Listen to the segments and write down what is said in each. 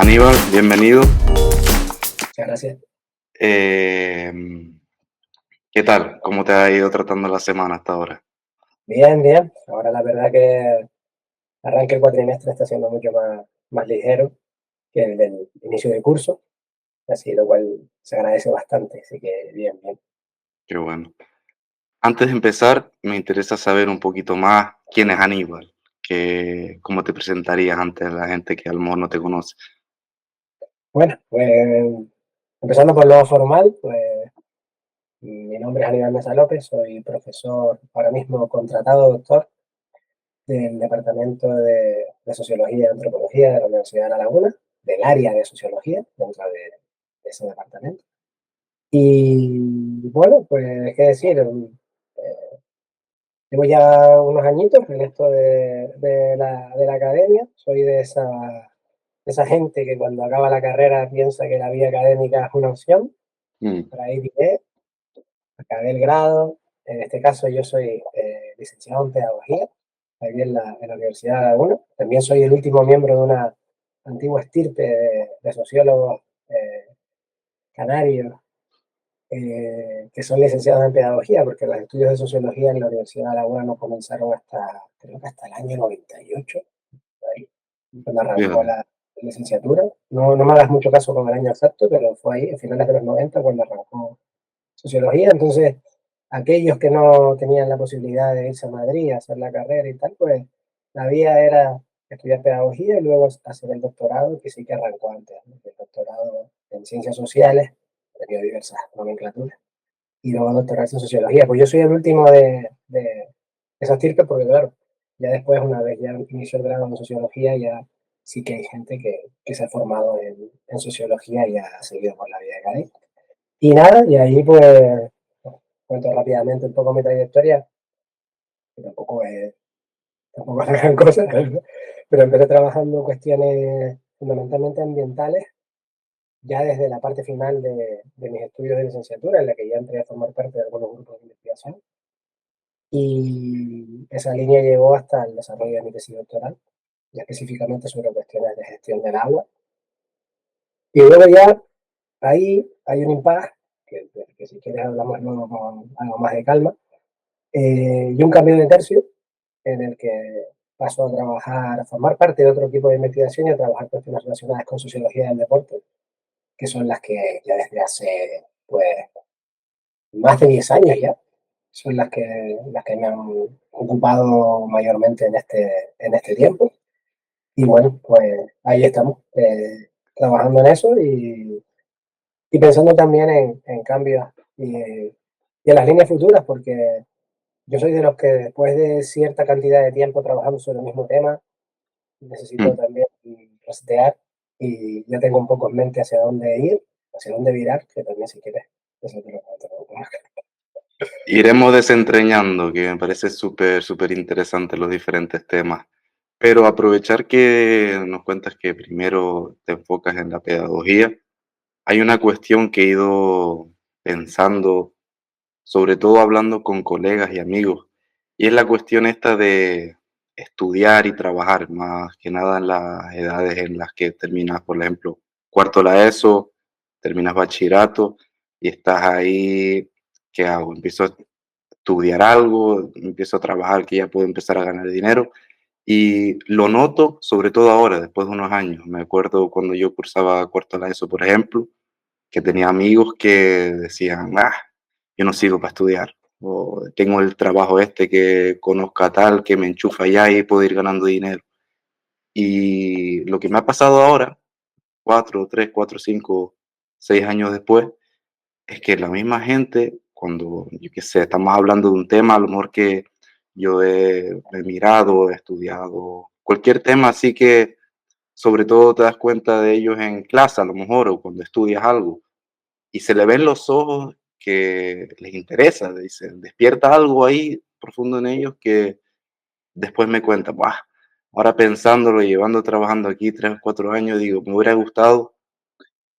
Aníbal, bienvenido. Muchas gracias. Eh, ¿Qué tal? ¿Cómo te ha ido tratando la semana hasta ahora? Bien, bien. Ahora la verdad que arranque el cuatrimestre está siendo mucho más ligero que el del inicio del curso, así lo cual se agradece bastante, así que bien, bien. Qué bueno. Antes de empezar, me interesa saber un poquito más quién es Aníbal, cómo te presentarías ante la gente que a lo mejor no te conoce. Bueno, pues empezando por lo formal, pues mi nombre es Aníbal Mesa López, soy profesor ahora mismo contratado doctor del Departamento de Sociología y Antropología de la Universidad de La Laguna, del área de Sociología dentro de ese departamento. Y bueno, pues qué decir, llevo ya unos añitos en esto de la academia. Soy de esa gente que cuando acaba la carrera piensa que la vida académica es una opción. Mm, Por ahí diré, acabé el grado. En este caso yo soy licenciado en pedagogía, aquí en la Universidad de La Laguna. También soy el último miembro de una antigua estirpe de sociólogos canarios que son licenciados en pedagogía, porque los estudios de sociología en la Universidad de La Laguna no comenzaron hasta, creo que hasta el año 98, por ahí, cuando arrancó fíjate. la licenciatura. No, no me hagas mucho caso con el año exacto, pero fue ahí, a finales de los 90, cuando arrancó sociología. Entonces, aquellos que no tenían la posibilidad de irse a Madrid a hacer la carrera y tal, pues la vía era estudiar pedagogía y luego hacer el doctorado, que sí que arrancó antes, ¿no? El doctorado en ciencias sociales, tenía diversas nomenclaturas, y luego doctorarse en sociología. Pues yo soy el último de esa estirpe porque, claro, ya después, una vez ya inició el grado en sociología, ya sí que hay gente que se ha formado en sociología y ha seguido por la vida académica. Y nada, y ahí pues cuento rápidamente un poco mi trayectoria, que tampoco es la gran cosa, ¿no? Pero empecé trabajando en cuestiones fundamentalmente ambientales ya desde la parte final de mis estudios de licenciatura, en la que ya entré a formar parte de algunos grupos de investigación. Y esa línea llegó hasta el desarrollo de mi tesis doctoral, ya específicamente sobre cuestiones de gestión del agua. Y luego ya ahí hay un impasse, que si quieres hablamos luego con algo más de calma, y un cambio de tercio en el que paso a trabajar, a formar parte de otro equipo de investigación y a trabajar cuestiones relacionadas con sociología del deporte, que son las que ya desde hace pues más de 10 años ya son las que me han ocupado mayormente en este tiempo. Y bueno, pues ahí estamos, trabajando en eso y pensando también en cambios y en las líneas futuras, porque yo soy de los que después de cierta cantidad de tiempo trabajando sobre el mismo tema, necesito Mm. también resetear y ya tengo un poco en mente hacia dónde ir, hacia dónde virar, que también si quieres, eso te lo cuento un poco más. Iremos desentrañando, que me parece súper, súper interesante los diferentes temas. Pero aprovechar que nos cuentas que primero te enfocas en la pedagogía, hay una cuestión que he ido pensando, sobre todo hablando con colegas y amigos, y es la cuestión esta de estudiar y trabajar, más que nada en las edades en las que terminas, por ejemplo, cuarto de la ESO, terminas bachillerato y estás ahí, ¿qué hago? Empiezo a estudiar algo, empiezo a trabajar, que ya puedo empezar a ganar dinero. Y lo noto, sobre todo ahora, después de unos años. Me acuerdo cuando yo cursaba cuarto de la ESO, por ejemplo, que tenía amigos que decían, yo no sigo para estudiar, o tengo el trabajo este que conozca tal, que me enchufa ya y puedo ir ganando dinero. Y lo que me ha pasado ahora, 4, 3, 4, 5, 6 años después, es que la misma gente, cuando, yo qué sé, estamos hablando de un tema, a lo mejor que yo he mirado, he estudiado, cualquier tema, así que sobre todo te das cuenta de ellos en clase, a lo mejor, o cuando estudias algo y se le ven los ojos que les interesa, dicen, despierta algo ahí profundo en ellos que después me cuentan, ¡buah! Ahora pensándolo, llevando trabajando aquí 3 o 4 años, digo, me hubiera gustado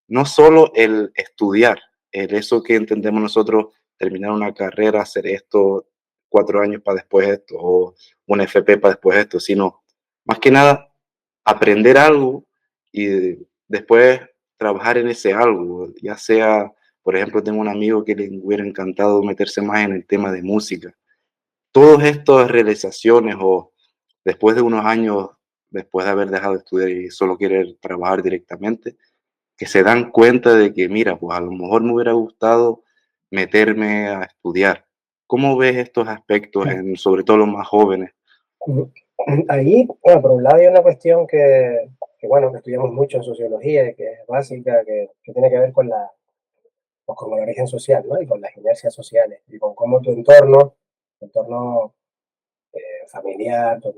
no solo el estudiar, el eso que entendemos nosotros, terminar una carrera, hacer esto 4 años para después esto, o una FP para después esto, sino más que nada aprender algo y después trabajar en ese algo, ya sea, por ejemplo, tengo un amigo que le hubiera encantado meterse más en el tema de música. Todas estas realizaciones o después de unos años, después de haber dejado de estudiar y solo querer trabajar directamente, que se dan cuenta de que, mira, pues a lo mejor me hubiera gustado meterme a estudiar. ¿Cómo ves estos aspectos en sobre todo los más jóvenes? Ahí, bueno, por un lado hay una cuestión bueno, que estudiamos mucho en sociología y que es básica, que tiene que ver con pues, con el origen social, ¿no? Y con las inercias sociales y con cómo tu entorno familiar, tu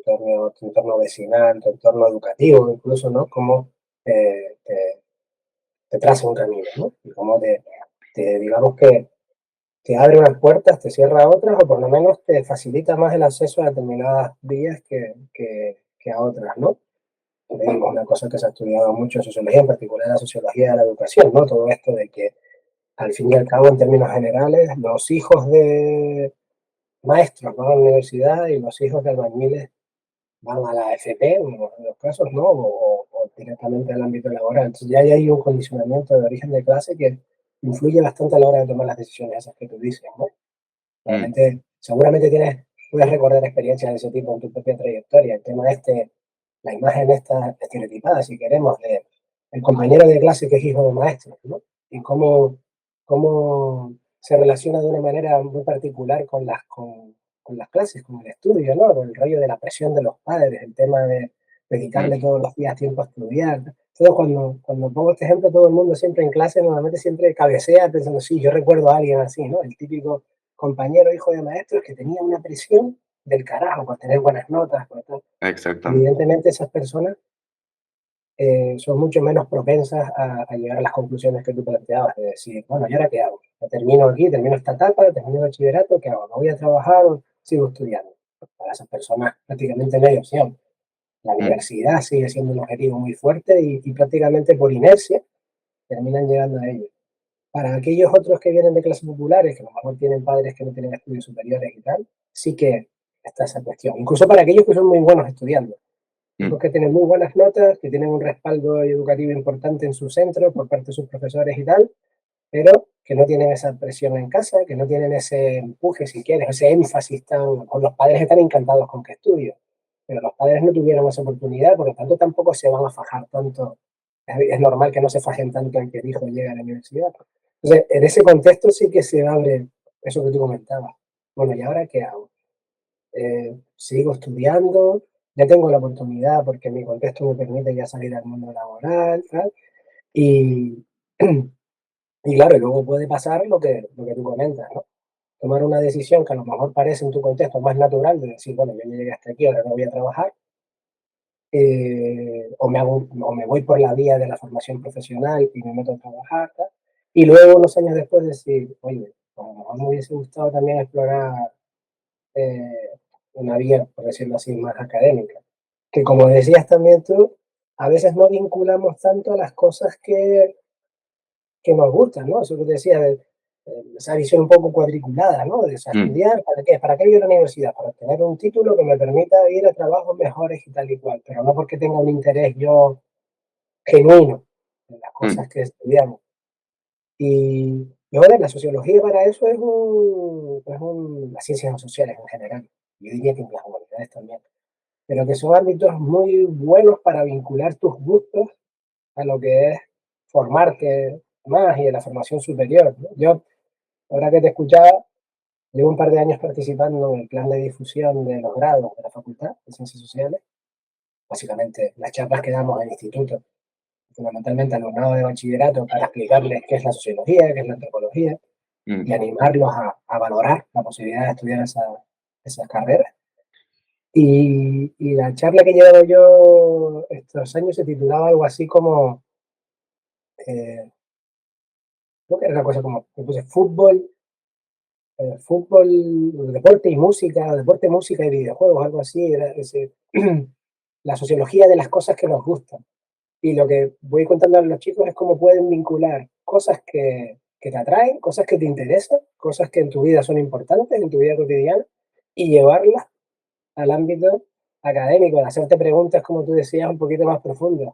entorno vecinal, tu entorno educativo, incluso, ¿no? Cómo eh, te, te traza un camino, ¿no? Y cómo digamos que te abre unas puertas, te cierra otras, o por lo menos te facilita más el acceso a determinadas vías que a otras, ¿no? Es una cosa que se ha estudiado mucho en sociología, en particular la sociología de la educación, ¿no? Todo esto de que, al fin y al cabo, en términos generales, los hijos de maestros van a la universidad y los hijos de albañiles van a la FP, en los casos, ¿no? O directamente al ámbito laboral. Entonces ya hay un condicionamiento de origen de clase que influye bastante a la hora de tomar las decisiones esas que tú dices, ¿no? Mm, Seguramente puedes recordar experiencias de ese tipo en tu propia trayectoria. El tema la imagen esta estereotipada, si queremos, de el compañero de clase que es hijo de maestro, ¿no? Y cómo se relaciona de una manera muy particular con las clases, con el estudio, ¿no? Con el rollo de la presión de los padres, el tema de dedicarle mm, todos los días tiempo a estudiar. Todo cuando pongo este ejemplo, todo el mundo siempre en clase, normalmente siempre cabecea pensando, sí, yo recuerdo a alguien así, ¿no? El típico compañero hijo de maestros que tenía una presión del carajo por tener buenas notas, por tal. exactamente. Evidentemente esas personas son mucho menos propensas a llegar a las conclusiones que tú planteabas, de decir, bueno, ¿y ahora qué hago? Termino aquí, termino esta etapa, termino el bachillerato, ¿qué hago? ¿Me voy a trabajar o sigo estudiando? Para esas personas prácticamente no hay opción. La Mm, universidad sigue siendo un objetivo muy fuerte y prácticamente por inercia terminan llegando a ello. Para aquellos otros que vienen de clases populares, que a lo mejor tienen padres que no tienen estudios superiores y tal, sí que está esa cuestión. Incluso para aquellos que son muy buenos estudiando. Hijos mm, que tienen muy buenas notas, que tienen un respaldo educativo importante en su centro por parte de sus profesores y tal, pero que no tienen esa presión en casa, que no tienen ese empuje, si quieres, ese énfasis tan... O los padres están encantados con que estudie, pero los padres no tuvieron esa oportunidad, por lo tanto tampoco se van a fajar tanto. Es normal que no se fajen tanto en que el hijo llegue a la universidad. Entonces, en ese contexto sí que se abre eso que tú comentabas. Bueno, ¿y ahora qué hago? Sigo estudiando, ya tengo la oportunidad porque mi contexto me permite ya salir al mundo laboral, tal, y, y claro, y luego puede pasar lo que tú comentas, ¿no? Tomar una decisión que a lo mejor parece en tu contexto más natural, de decir, bueno, yo ya llegué hasta aquí, ahora no voy a trabajar, o me voy por la vía de la formación profesional y me meto a trabajar, tal, y luego unos años después decir, oye, pues a lo mejor me hubiese gustado también explorar eh, una vía, por decirlo así, más académica. Que como decías también tú, a veces no vinculamos tanto a las cosas que nos gustan, ¿no? Eso que te decía, esa visión un poco cuadriculada, ¿no? De mm, estudiar, ¿para qué? ¿Para qué voy a la universidad? Para obtener un título que me permita ir a trabajos mejores y tal y cual, pero no porque tenga un interés yo genuino en las mm, cosas que estudiamos. Y joder, la sociología para eso las ciencias sociales en general. Yo diría que en las humanidades también. Pero que son ámbitos muy buenos para vincular tus gustos a lo que es formarte más y de la formación superior, ¿no? Yo, ahora que te escuchaba, llevo un par de años participando en el plan de difusión de los grados de la Facultad de Ciencias Sociales, básicamente las charlas que damos en el instituto, fundamentalmente alumnado de bachillerato, para explicarles qué es la sociología, qué es la antropología, y mm. animarlos a valorar la posibilidad de estudiar esas carreras. Y la charla que he llevado yo estos años se titulaba algo así como, eh, creo que era una cosa como, me puse fútbol, deporte y música, deporte, música y videojuegos, algo así, era la sociología de las cosas que nos gustan. Y lo que voy contando a los chicos es cómo pueden vincular cosas que te atraen, cosas que te interesan, cosas que en tu vida son importantes, en tu vida cotidiana, y llevarlas al ámbito académico, de hacerte preguntas, como tú decías, un poquito más profundas.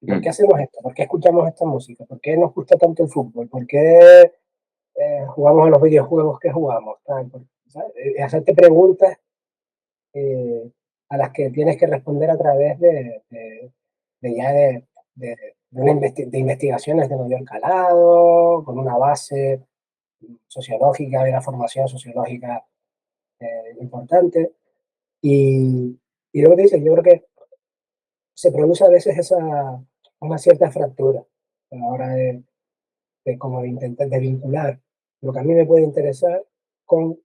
¿Por qué mm, hacemos esto? ¿Por qué escuchamos esta música? ¿Por qué nos gusta tanto el fútbol? ¿Por qué jugamos a los videojuegos que jugamos? ¿Sabes? Hacerte preguntas eh, a las que tienes que responder a través de ya de, de investigaciones de mayor calado, con una base sociológica, de una formación sociológica importante. Y luego te dice, yo creo que se produce a veces una cierta fractura a la hora de como de intentar de vincular lo que a mí me puede interesar con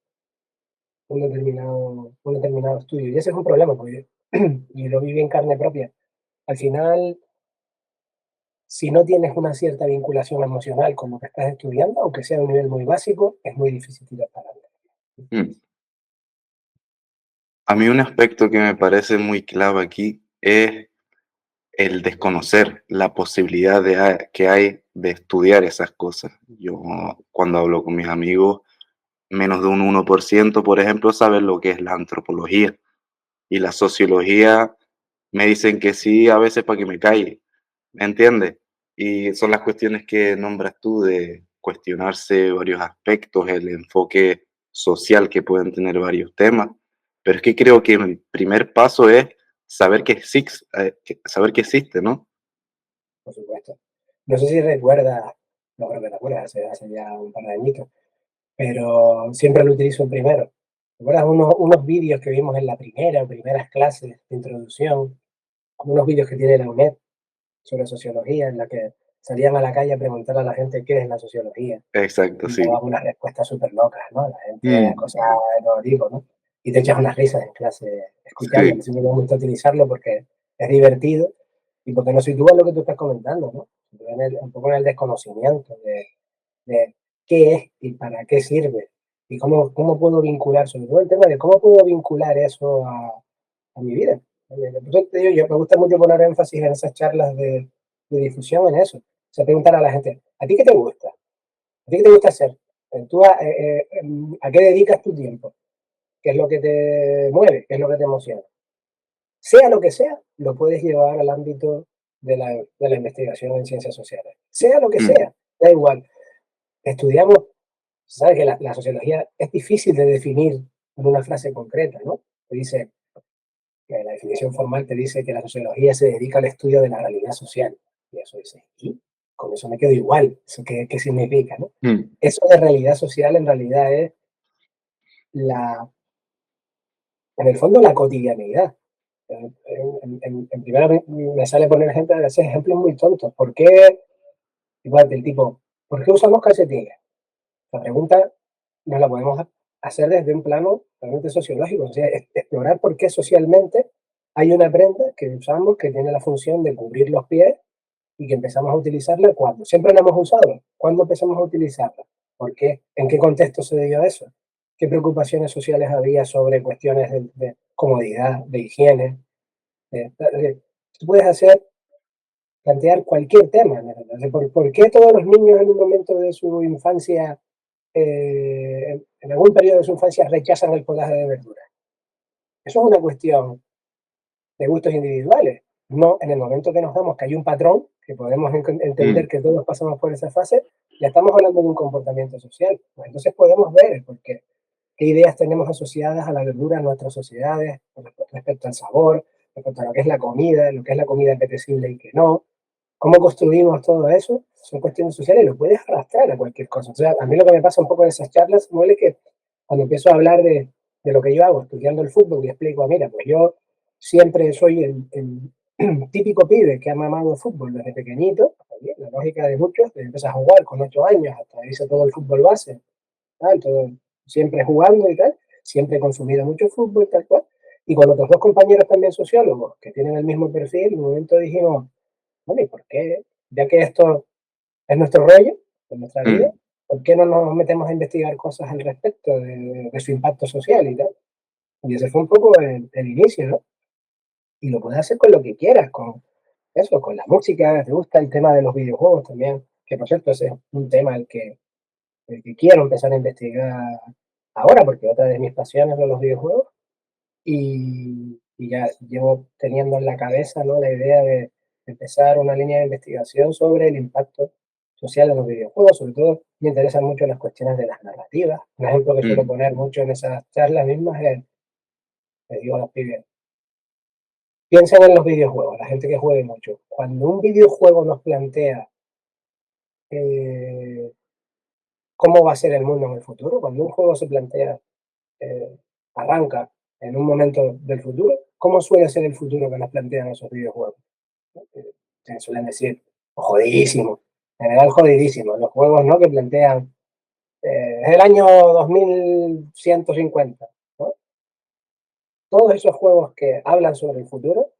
un determinado estudio. Y ese es un problema, porque y lo viví en carne propia. Al final, si no tienes una cierta vinculación emocional con lo que estás estudiando, aunque sea a un nivel muy básico, es muy difícil tirar para adelante. mm. A mí un aspecto que me parece muy clave aquí es el desconocer la posibilidad que hay de estudiar esas cosas. Yo cuando hablo con mis amigos, menos de un 1%, por ejemplo, saben lo que es la antropología y la sociología. Me dicen que sí, a veces para que me calle, ¿me entiendes? Y son las cuestiones que nombras tú de cuestionarse varios aspectos, el enfoque social que pueden tener varios temas. Pero es que creo que el primer paso es saber saber que existe, ¿no? Por supuesto. No sé si recuerdas, no creo que te acuerdas, hace ya un par de añitos, pero siempre lo utilizo en primero. ¿Recuerdas unos vídeos que vimos en la primera o primeras clases de introducción? Unos vídeos que tiene la UNED sobre sociología, en la que salían a la calle a preguntar a la gente qué es la sociología Exacto, y sí. daban unas respuestas súper locas, ¿no? La gente, Mm, cosas de todo tipo, ¿no? Y te echas unas risas en clase escuchándolo. sí, Siempre me gusta utilizarlo porque es divertido y porque nos sitúa en lo que tú estás comentando, ¿no? Un poco en el desconocimiento de qué es y para qué sirve y cómo puedo vincular, sobre todo el tema de cómo puedo vincular eso a mi vida. Entonces, te digo, yo me gusta mucho poner énfasis en esas charlas de difusión en eso. O sea, preguntar a la gente, ¿a ti qué te gusta? ¿A ti qué te gusta hacer? ¿A qué dedicas tu tiempo? ¿Qué es lo que te mueve? ¿Qué es lo que te emociona? Sea lo que sea, lo puedes llevar al ámbito de la investigación en ciencias sociales. Sea lo que mm, sea, da igual. Estudiamos, sabes que la sociología es difícil de definir en una frase concreta, ¿no? Te dice, que la definición formal te dice que la sociología se dedica al estudio de la realidad social. Y eso dice, ¿y? Con eso me quedo igual. ¿Eso qué significa, no? mm, Eso de realidad social en realidad es la, en el fondo la cotidianidad. En primera me sale poner ejemplos, a veces ejemplos muy tontos. ¿Por qué, igual del tipo, ¿por qué usamos calcetines? La pregunta nos la podemos hacer desde un plano realmente sociológico, o sea, explorar por qué socialmente hay una prenda que usamos que tiene la función de cubrir los pies y que empezamos a utilizarla cuando. Siempre la hemos usado. ¿Cuándo empezamos a utilizarla? ¿Por qué? ¿En qué contexto se debió a eso? ¿Qué preocupaciones sociales había sobre cuestiones de comodidad, de higiene? Tú puedes plantear cualquier tema. ¿Por qué todos los niños en un momento de su infancia, en algún periodo de su infancia, rechazan el potaje de verduras? Eso es una cuestión de gustos individuales. No, en el momento que nos damos que hay un patrón, que podemos entender mm, que todos pasamos por esa fase, ya estamos hablando de un comportamiento social. Pues entonces podemos ver por qué ideas tenemos asociadas a la verdura en nuestras sociedades, respecto al sabor, respecto a lo que es la comida, lo que es la comida apetecible y que no. Cómo construimos todo eso son cuestiones sociales y lo puedes arrastrar a cualquier cosa. O sea, a mí lo que me pasa un poco en esas charlas, Samuel, es que cuando empiezo a hablar de lo que yo hago estudiando el fútbol y explico, mira, pues yo siempre soy el típico pibe que ha mamado fútbol desde pequeñito, bien, la lógica de muchos, de empiezas a jugar con 8 años, hasta hice todo el fútbol base, tal, todo, siempre jugando y tal, siempre he consumido mucho fútbol, tal cual. Y con otros dos compañeros también sociólogos que tienen el mismo perfil, en un momento dijimos, bueno, ¿y por qué? Ya que esto es nuestro rollo, es nuestra vida, mm. ¿por qué no nos metemos a investigar cosas al respecto de su impacto social y tal? Y ese fue un poco el inicio, ¿no? Y lo puedes hacer con lo que quieras, con eso, con la música, te gusta el tema de los videojuegos también, que por cierto ese es un tema el que quiero empezar a investigar ahora, porque otra de mis pasiones son los videojuegos, y ya llevo teniendo en la cabeza, ¿no? La idea de empezar una línea de investigación sobre el impacto social de los videojuegos. Sobre todo me interesan mucho las cuestiones de las narrativas. Un ejemplo que suelo mm, poner mucho en esas charlas mismas es, les digo a los pibes, piensen en los videojuegos, la gente que juegue mucho. Cuando un videojuego nos plantea eh, cómo va a ser el mundo en el futuro, cuando un juego se plantea, eh, arranca en un momento del futuro, ¿cómo suele ser el futuro que nos plantean esos videojuegos? Se suelen decir, jodidísimo, en general jodidísimo. Los juegos, ¿no?, que plantean, es el año 2150, ¿no? Todos esos juegos que hablan sobre el futuro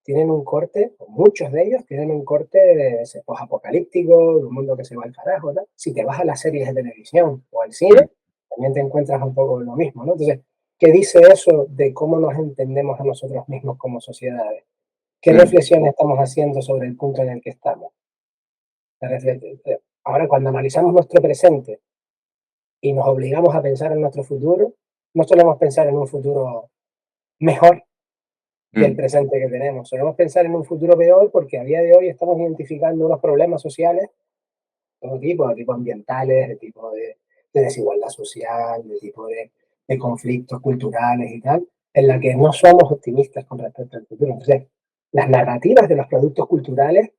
tienen un corte, o muchos de ellos tienen un corte de ese post-apocalíptico, de un mundo que se va al carajo, ¿no? Si te vas a las series de televisión o al cine, mm, también te encuentras un poco lo mismo, ¿no? Entonces, ¿qué dice eso de cómo nos entendemos a nosotros mismos como sociedades? ¿Qué mm, reflexión estamos haciendo sobre el punto en el que estamos? Ahora, cuando analizamos nuestro presente y nos obligamos a pensar en nuestro futuro, no solemos pensar en un futuro mejor del mm, presente que tenemos. Solemos pensar en un futuro peor porque a día de hoy estamos identificando unos problemas sociales, de tipo ambientales, de tipo de desigualdad social, de tipo de conflictos culturales y tal, en la que no somos optimistas con respecto al futuro. Entonces, las narrativas de los productos culturales,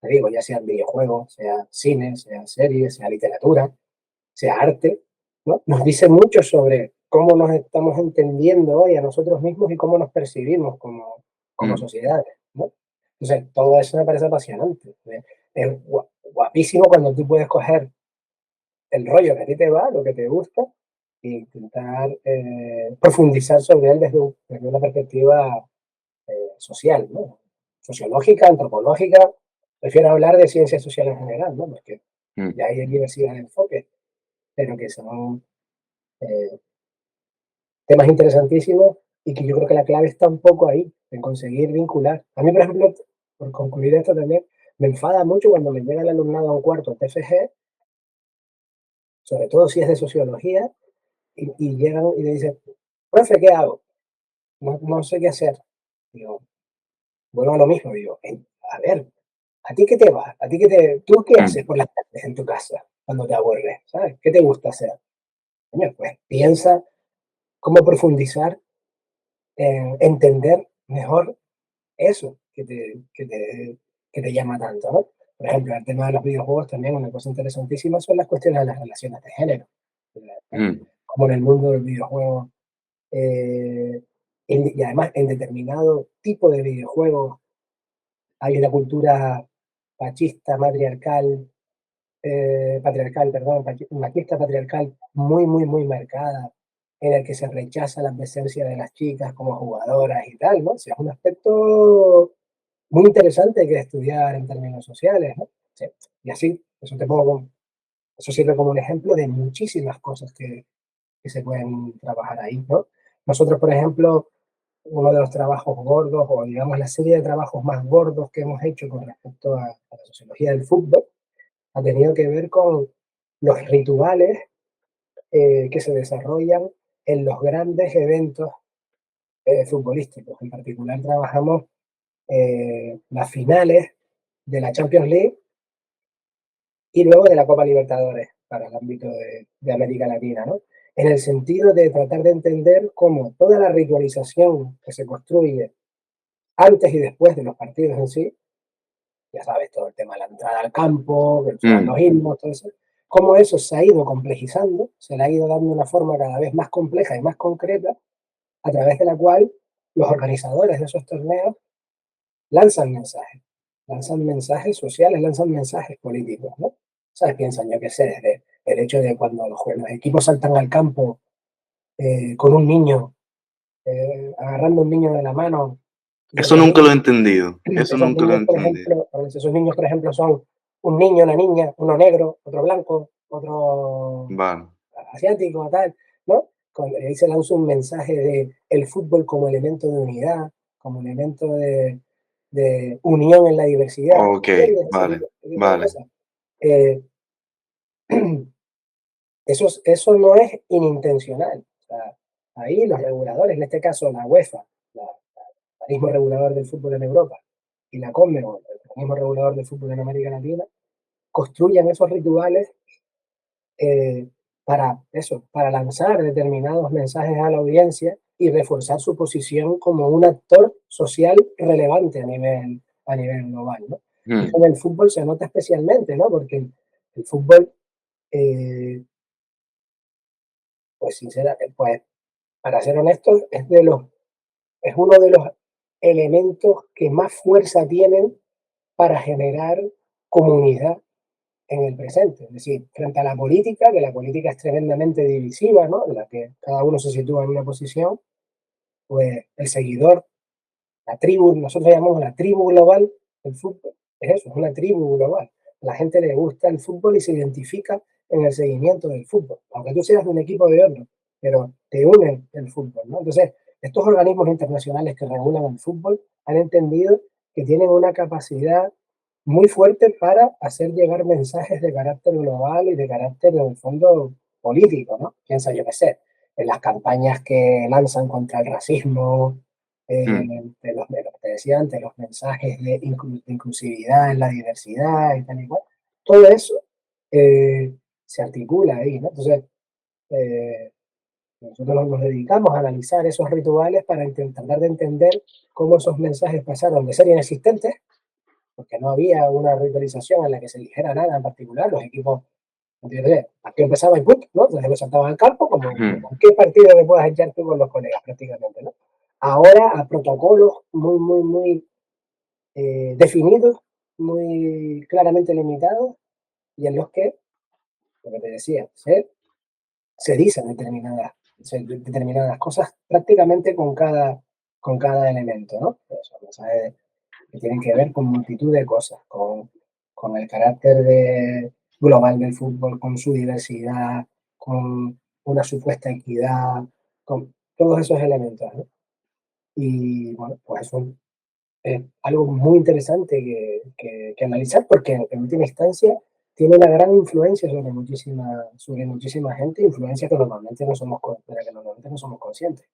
te digo, ya sean videojuegos, sea cine, sea series, sea literatura, sea arte, ¿no?, nos dice mucho sobre cómo nos estamos entendiendo hoy a nosotros mismos y cómo nos percibimos como mm, sociedades, ¿no? Entonces, todo eso me parece apasionante. Es guapísimo cuando tú puedes coger el rollo que a ti te va, lo que te gusta, e intentar profundizar sobre él desde una perspectiva social, ¿no? Sociológica, antropológica. Prefiero hablar de ciencias sociales en general, ¿no? Porque mm, ya hay diversidad de enfoques, pero que son eh, temas interesantísimos y que yo creo que la clave está un poco ahí, en conseguir vincular. A mí, por ejemplo, por concluir esto también, me enfada mucho cuando me llega el alumnado a un cuarto TFG, sobre todo si es de sociología, y llegan y le dicen, profe, ¿qué hago? No sé qué hacer. Digo, vuelvo a lo mismo, digo, a ver, ¿a ti qué te va? ¿A ti qué te, tú qué mm, haces por las tardes en tu casa cuando te aburres? ¿Sabes? ¿Qué te gusta hacer? Coño, pues piensa cómo profundizar en entender mejor eso que te llama tanto, ¿no? Por ejemplo, el tema de los videojuegos también, una cosa interesantísima son las cuestiones de las relaciones de género, ¿no? mm. Como en el mundo del videojuego, eh, y además en determinado tipo de videojuegos hay una cultura machista, patriarcal, perdón, machista, patriarcal, muy marcada, en el que se rechaza la presencia de las chicas como jugadoras y tal, ¿no? O sea, es un aspecto muy interesante que estudiar en términos sociales, ¿no? Sí. Y así, eso sirve como un ejemplo de muchísimas cosas que se pueden trabajar ahí, ¿no? Nosotros, por ejemplo, uno de los trabajos gordos, o digamos la serie de trabajos más gordos que hemos hecho con respecto a la sociología del fútbol, ha tenido que ver con los rituales que se desarrollan en los grandes eventos futbolísticos. En particular, trabajamos las finales de la Champions League y luego de la Copa Libertadores para el ámbito de América Latina, ¿no? En el sentido de tratar de entender cómo toda la ritualización que se construye antes y después de los partidos en sí, ya sabes, todo el tema de la entrada al campo, que suenan Mm, los himnos, todo eso, cómo eso se ha ido complejizando, se le ha ido dando una forma cada vez más compleja y más concreta, a través de la cual los organizadores de esos torneos lanzan lanzan mensajes sociales, lanzan mensajes políticos, ¿no? ¿Sabes? Piensan, yo qué sé, desde el hecho de cuando los equipos saltan al campo con un niño, agarrando a un niño de la mano, y Eso nunca lo he esos, entendido, eso esos nunca lo he niños, por entendido. ejemplo, esos niños, por ejemplo, son un niño, una niña, uno negro, otro blanco, otro Vale, asiático, tal, ¿no? Ahí se lanza un mensaje de el fútbol como elemento de unidad, como elemento de unión en la diversidad, okey, ¿entiendes? vale, Ese tipo de vale. cosas. Eh, eso no es inintencional. O sea, ahí los reguladores, en este caso la UEFA, el organismo regulador del fútbol en Europa, y la Conmebol, organismo regulador de fútbol en América Latina, construyan esos rituales eh, para eso, para lanzar determinados mensajes a la audiencia y reforzar su posición como un actor social relevante a nivel global, ¿no? Y Mm, con el fútbol se nota especialmente, ¿no? Porque el fútbol, eh, pues sinceramente, pues para ser honestos, es uno de los elementos que más fuerza tienen para generar comunidad en el presente. Es decir, frente a la política, que la política es tremendamente divisiva, ¿no? En la que cada uno se sitúa en una posición, pues el seguidor, la tribu, nosotros llamamos la tribu global, el fútbol, es eso, es una tribu global. A la gente le gusta el fútbol y se identifica en el seguimiento del fútbol, aunque tú seas de un equipo o de otro, pero te une el fútbol, ¿no? Entonces, estos organismos internacionales que regulan el fútbol han entendido que tienen una capacidad muy fuerte para hacer llegar mensajes de carácter global y de carácter, en el fondo, político, ¿no? Piensa, yo qué sé, en las campañas que lanzan contra el racismo, mm. de lo que te decía antes, los mensajes de inclusividad en la diversidad y tal y cual, todo eso se articula ahí, ¿no? Entonces, eh, nosotros nos dedicamos a analizar esos rituales para tratar de entender cómo esos mensajes pasaron de ser inexistentes, porque no había una ritualización en la que se dijera nada en particular, los equipos, ¿entiendes? El partido empezaba y ¡pum! ¿No? Entonces lo saltaban al campo, como Ujú. cualquier partido que puedas echar tú con los colegas prácticamente, ¿no? Ahora a protocolos muy definidos, muy claramente limitados, y en los que, lo que te decía, se dicen determinadas cosas prácticamente con cada elemento, ¿no? Son mensajes que tienen que ver con multitud de cosas, con el carácter global del fútbol, con su diversidad, con una supuesta equidad, con todos esos elementos, ¿no? Y bueno, pues eso es algo muy interesante que analizar porque en última instancia tiene una gran influencia sobre muchísima gente, influencia de la que normalmente no somos conscientes,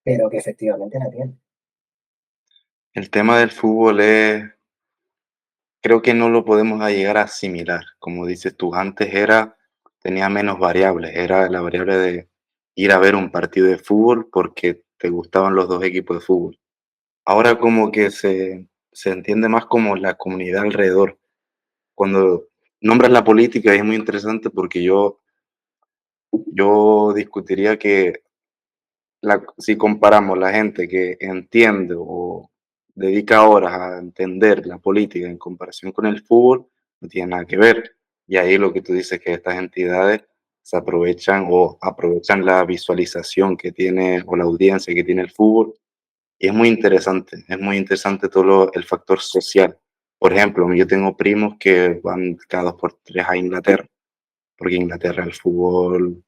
pero que efectivamente la tiene. El tema del fútbol es, creo que no lo podemos a llegar a asimilar. Como dices tú, antes tenía menos variables, era la variable de ir a ver un partido de fútbol porque te gustaban los dos equipos de fútbol. Ahora como que se entiende más como la comunidad alrededor. Cuando nombras la política es muy interesante porque yo discutiría que si comparamos la gente que entiende o dedica horas a entender la política en comparación con el fútbol, no tiene nada que ver. Y ahí lo que tú dices que estas entidades se aprovechan o aprovechan la visualización que tiene o la audiencia que tiene el fútbol. Y es muy interesante todo el factor social. Por ejemplo, yo tengo primos que van cada 2 por 3 a Inglaterra, porque Inglaterra el fútbol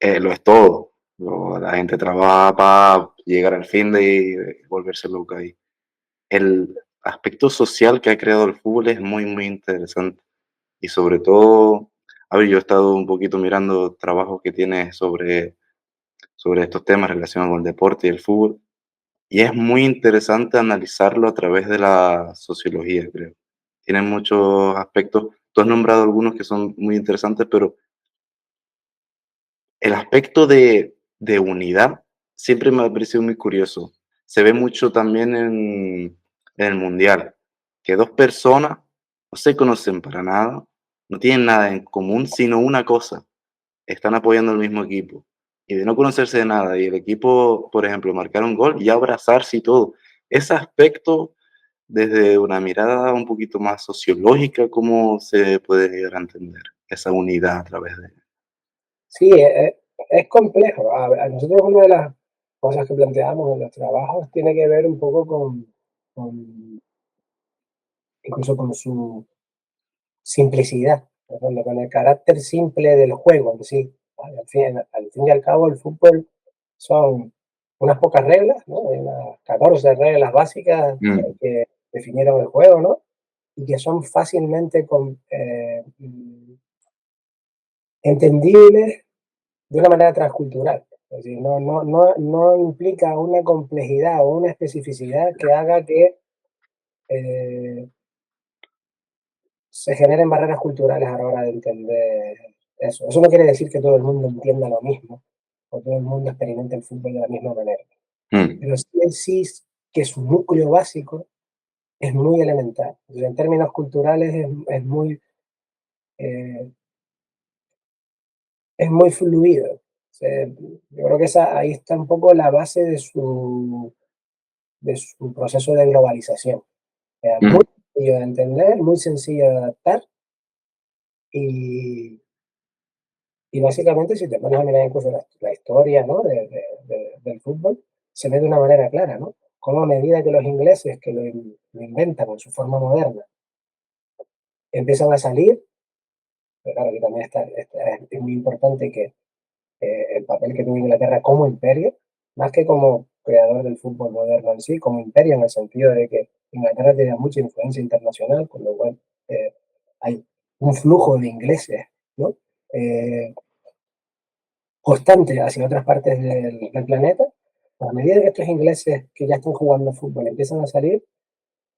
lo es todo. La gente trabaja para llegar al fin de y volverse loca ahí. El aspecto social que ha creado el fútbol es muy, muy interesante. Y sobre todo, a ver, yo he estado un poquito mirando trabajos que tiene sobre estos temas relacionados con el deporte y el fútbol. Y es muy interesante analizarlo a través de la sociología, creo. Tiene muchos aspectos. Tú has nombrado algunos que son muy interesantes, pero el aspecto de unidad siempre me ha parecido muy curioso. Se ve mucho también en el mundial, que 2 personas no se conocen para nada, no tienen nada en común, sino una cosa, están apoyando al mismo equipo. Y de no conocerse de nada, y el equipo, por ejemplo, marcar un gol y abrazarse y todo. Ese aspecto, desde una mirada un poquito más sociológica, ¿cómo se puede llegar a entender esa unidad a través de? Sí, es complejo. A nosotros una de las cosas que planteamos en los trabajos tiene que ver un poco con incluso con su simplicidad, por ejemplo, con el carácter simple del juego en sí. ¿Vale? Al fin y al cabo, el fútbol son unas pocas reglas, ¿no? Hay unas 14 reglas básicas Mm, que definieron el juego, ¿no? Y que son fácilmente entendibles de una manera transcultural. Es decir, no implica una complejidad o una especificidad que haga que eh, se generen barreras culturales a la hora de entender eso. Eso no quiere decir que todo el mundo entienda lo mismo o todo el mundo experimente el fútbol de la misma manera, Mm, pero sí que su núcleo básico es muy elemental. Entonces, en términos culturales eh, es muy fluido. O sea, yo creo que ahí está un poco la base de su proceso de globalización. Muy mm, sencillo de entender, muy sencillo de adaptar y, y básicamente si te pones a mirar incluso la historia, ¿no? Del fútbol, se ve de una manera clara, ¿no? Cómo a medida que los ingleses que lo inventan en su forma moderna empiezan a salir, pero claro, que también es muy importante que el papel que tuvo Inglaterra como imperio, más que como creador del fútbol moderno en sí, como imperio en el sentido de que Inglaterra tenía mucha influencia internacional, con lo cual eh, hay un flujo de ingleses, ¿no? Eh, constante hacia otras partes del planeta. A medida que estos ingleses que ya están jugando fútbol empiezan a salir,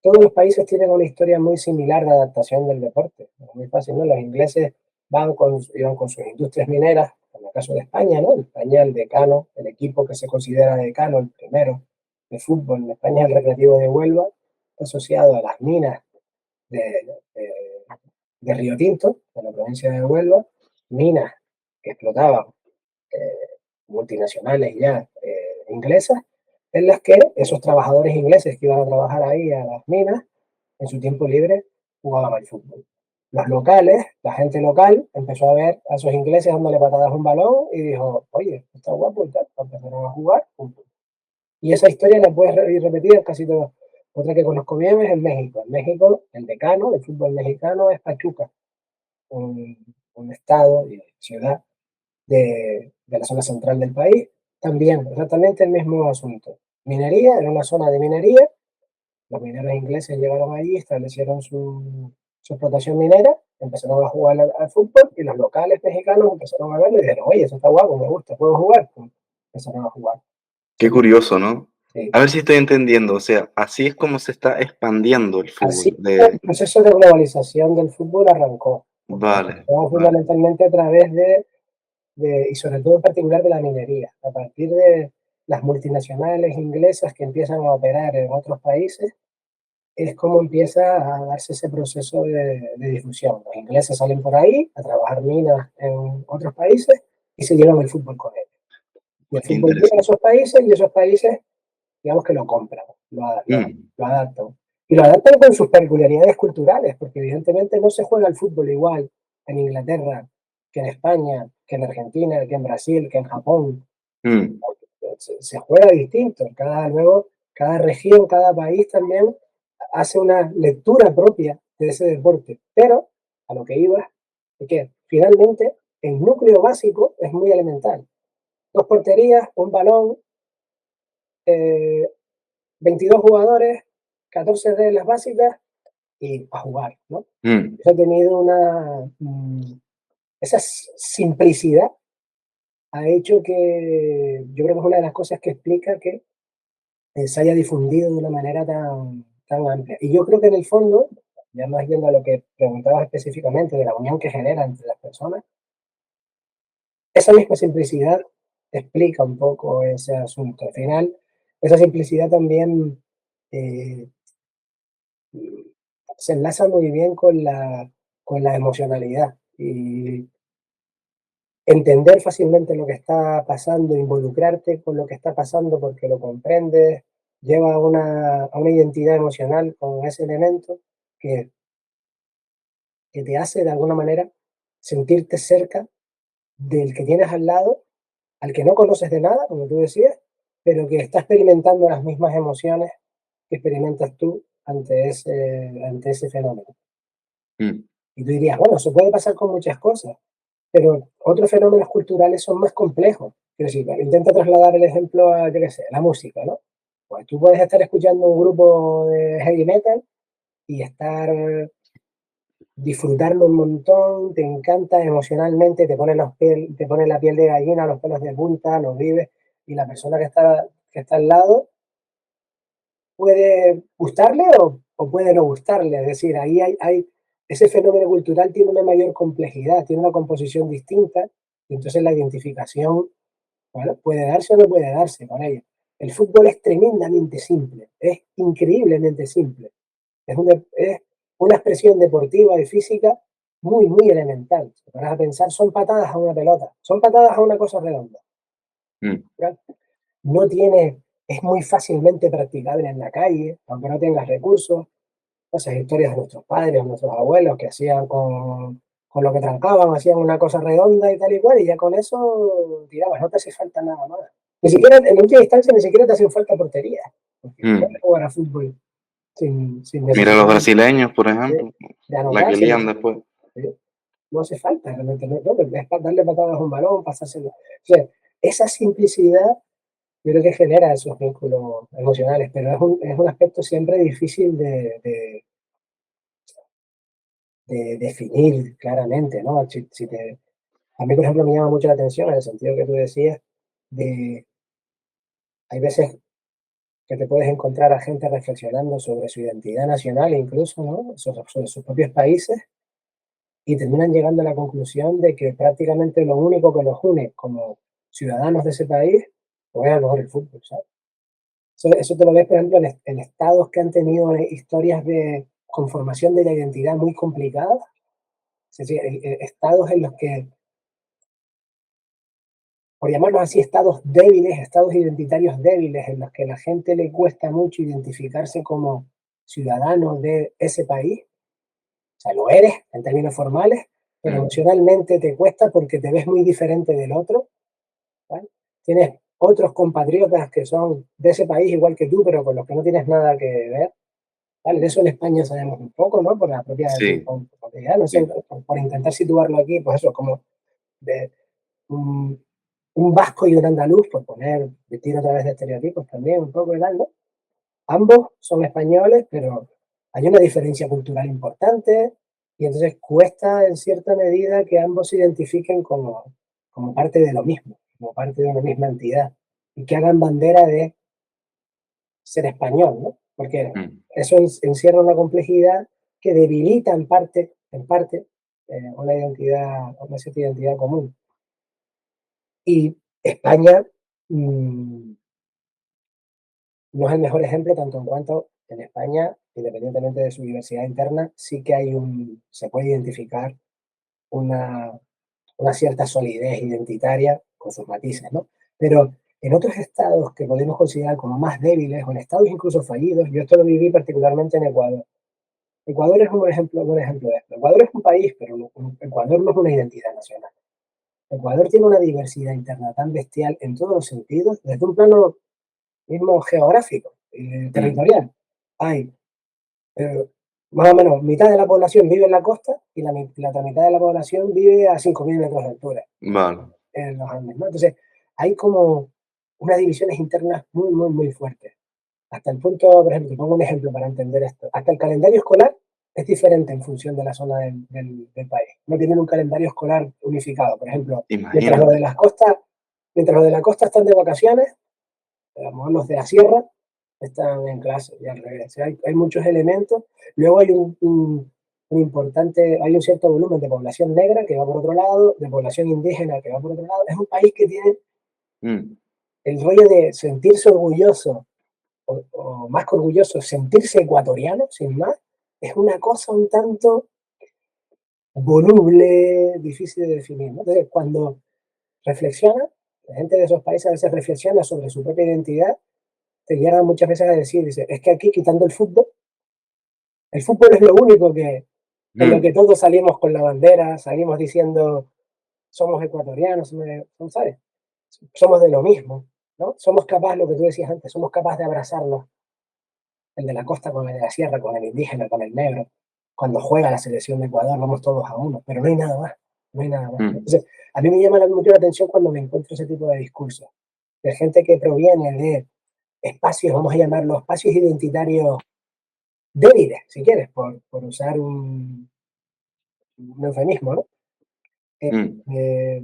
todos los países tienen una historia muy similar de adaptación del deporte. Es muy fácil, ¿no? Los ingleses iban con sus industrias mineras, en el caso de España, ¿no? En España el decano, el equipo que se considera decano, el primero de fútbol en España es el Recreativo de Huelva, asociado a las minas de, de, de Río Tinto, de la provincia de Huelva, minas que explotaban multinacionales ya inglesas, en las que esos trabajadores ingleses que iban a trabajar ahí a las minas, en su tiempo libre, jugaban al fútbol. Los locales, la gente local, empezó a ver a esos ingleses dándole patadas a un balón y dijo, oye, está guapo y tal, empezaron a jugar. Y esa historia la puedes ir repetida en casi todo. Otra que conozco bien es en México. En México, el decano del fútbol mexicano es Pachuca, un, un estado y ciudad de la zona central del país, también exactamente el mismo asunto. Minería, en una zona de minería, los mineros ingleses llegaron allí, establecieron su explotación minera, empezaron a jugar al fútbol y los locales mexicanos empezaron a verlo y dijeron, oye, eso está guapo, me gusta, ¿puedo jugar? Pues empezaron a jugar. qué curioso, ¿no? Sí. A ver si estoy entendiendo, o sea, así es como se está expandiendo el Así fútbol el de proceso de globalización del fútbol arrancó, porque vale, arrancó vale. fundamentalmente a través y sobre todo en particular de la minería. A partir de las multinacionales inglesas que empiezan a operar en otros países, es como empieza a darse ese proceso de difusión. Los ingleses salen por ahí a trabajar minas en otros países y se llevan el fútbol con ellos. Y el Qué fútbol llega a interesante. esos países y esos países, digamos que lo compran, Mm, lo adaptan. Y lo adaptan con sus peculiaridades culturales, porque evidentemente no se juega el fútbol igual en Inglaterra que en España, que en Argentina, que en Brasil, que en Japón. mm, Se juega distinto. Cada región, cada país también hace una lectura propia de ese deporte. Pero a lo que iba es que finalmente el núcleo básico es muy elemental. Dos porterías, un balón, eh, 22 jugadores, 14 reglas básicas y a jugar, ¿no? mm. Eso ha tenido esa simplicidad ha hecho que yo creo que es una de las cosas que explica que se haya difundido de una manera tan amplia. Y yo creo que en el fondo, ya más yendo a lo que preguntabas específicamente de la unión que genera entre las personas, esa misma simplicidad explica un poco ese asunto. Al final, esa simplicidad también eh, se enlaza muy bien con la emocionalidad y entender fácilmente lo que está pasando, involucrarte con lo que está pasando porque lo comprendes, lleva a una identidad emocional con ese elemento que, que te hace de alguna manera sentirte cerca del que tienes al lado, al que no conoces de nada, como tú decías, pero que está experimentando las mismas emociones que experimentas tú ante ese fenómeno. Mm, Y tú dirías, bueno, eso puede pasar con muchas cosas, pero otros fenómenos culturales son más complejos. Quiero decir, intenta trasladar el ejemplo a, yo qué sé, la música, ¿no? Pues tú puedes estar escuchando un grupo de heavy metal y disfrutarlo un montón, te encanta emocionalmente, te pone la piel de gallina, los pelos de punta, los vives, y la persona que está al lado puede gustarle o o puede no gustarle. Es decir, ahí ese fenómeno cultural tiene una mayor complejidad, tiene una composición distinta, y entonces la identificación, bueno, puede darse o no puede darse con ello. El fútbol es tremendamente simple, es increíblemente simple. Es una expresión deportiva y física muy, muy elemental. Si te vas a pensar, son patadas a una pelota, son patadas a una cosa redonda. mm, ¿Ya? No tiene, es muy fácilmente practicable en la calle, aunque no tengas recursos. Esas historias de nuestros padres, nuestros abuelos que hacían con lo que trancaban, hacían una cosa redonda y tal y cual, y ya con eso tirabas, no te hace falta nada más. Ni siquiera, en última instancia, ni siquiera te hacen falta portería, porque puedes mm. jugar a fútbol sin Mira los necesidad brasileños, por de, ejemplo, de la que anotarse, lían después. ¿sí? No hace falta, realmente, no, es para darle patadas a un balón, pasárselo. O sea, esa simplicidad yo creo que genera esos vínculos emocionales, pero es un aspecto siempre difícil de definir claramente, ¿no? A mí, por ejemplo, me llama mucho la atención en el sentido que tú decías, de hay veces que te puedes encontrar a gente reflexionando sobre su identidad nacional incluso, ¿no? Sobre sus propios países y terminan llegando a la conclusión de que prácticamente lo único que los une como ciudadanos de ese país, pues es a lo mejor el fútbol, ¿sabes? Eso te lo ves, por ejemplo, en estados que han tenido historias de conformación de la identidad muy complicadas, es decir, estados en los que, por llamarlos así, estados débiles, estados identitarios débiles, en los que a la gente le cuesta mucho identificarse como ciudadano de ese país. O sea, lo eres en términos formales, pero Mm, emocionalmente te cuesta porque te ves muy diferente del otro. ¿Vale? Tienes otros compatriotas que son de ese país igual que tú, pero con los que no tienes nada que ver. ¿Vale? De eso en España sabemos un poco, ¿no? Por la propia sí, cotidiana, no sé, sí. por intentar situarlo aquí, pues eso, como de un, un vasco y un andaluz, por poner, vestir otra vez de estereotipos también, un poco y tal, ¿no? Ambos son españoles, pero hay una diferencia cultural importante y entonces cuesta en cierta medida que ambos se identifiquen como parte de lo mismo, como parte de una misma entidad y que hagan bandera de ser español, ¿no? Porque Mm, eso encierra una complejidad que debilita en parte, una identidad, una cierta identidad común. Y España mmm, no es el mejor ejemplo tanto en cuanto en España, independientemente de su diversidad interna, sí que se puede identificar una, una cierta solidez identitaria con sus matices, ¿no? Pero en otros estados que podemos considerar como más débiles o en estados incluso fallidos, yo esto lo viví particularmente en Ecuador. Ecuador es un ejemplo de esto. Ecuador es un país, pero Ecuador no es una identidad nacional. Ecuador tiene una diversidad interna tan bestial en todos los sentidos, desde un plano mismo geográfico, mm, territorial. Hay eh, más o menos mitad de la población vive en la costa y la otra mitad de la población vive a 5.000 metros de altura vale. en los Andes, ¿no? Entonces, hay como unas divisiones internas muy, muy, muy fuertes. Hasta el punto, por ejemplo, te pongo un ejemplo para entender esto. Hasta el calendario escolar es diferente en función de la zona del país. No tienen un calendario escolar unificado. Por ejemplo, Imagínate. mientras los de la costa están de vacaciones, a lo mejor los de la sierra están en clase y al revés. O sea, hay muchos elementos. Luego hay hay un cierto volumen de población negra que va por otro lado, de población indígena que va por otro lado. Es un país que tiene Mm, el rollo de sentirse orgulloso o más que orgulloso, sentirse ecuatoriano, sin más, es una cosa un tanto voluble, difícil de definir, ¿no? Entonces, cuando reflexiona, la gente de esos países a veces reflexiona sobre su propia identidad, te llega muchas veces a decir, dice, es que aquí quitando el fútbol es lo único en lo que mm, todos salimos con la bandera, salimos diciendo, somos ecuatorianos, ¿sabes? Somos de lo mismo, ¿no? Somos capaces, lo que tú decías antes, somos capaces de abrazarnos el de la costa con el de la sierra, con el indígena, con el negro. Cuando juega la selección de Ecuador, vamos todos a uno, pero no hay nada más, no hay nada más. mm, Entonces, a mí me llama mucho la atención cuando me encuentro ese tipo de discursos, de gente que proviene de espacios, vamos a llamarlos espacios identitarios débiles, si quieres, por usar un eufemismo, ¿no? Eh, mm. eh,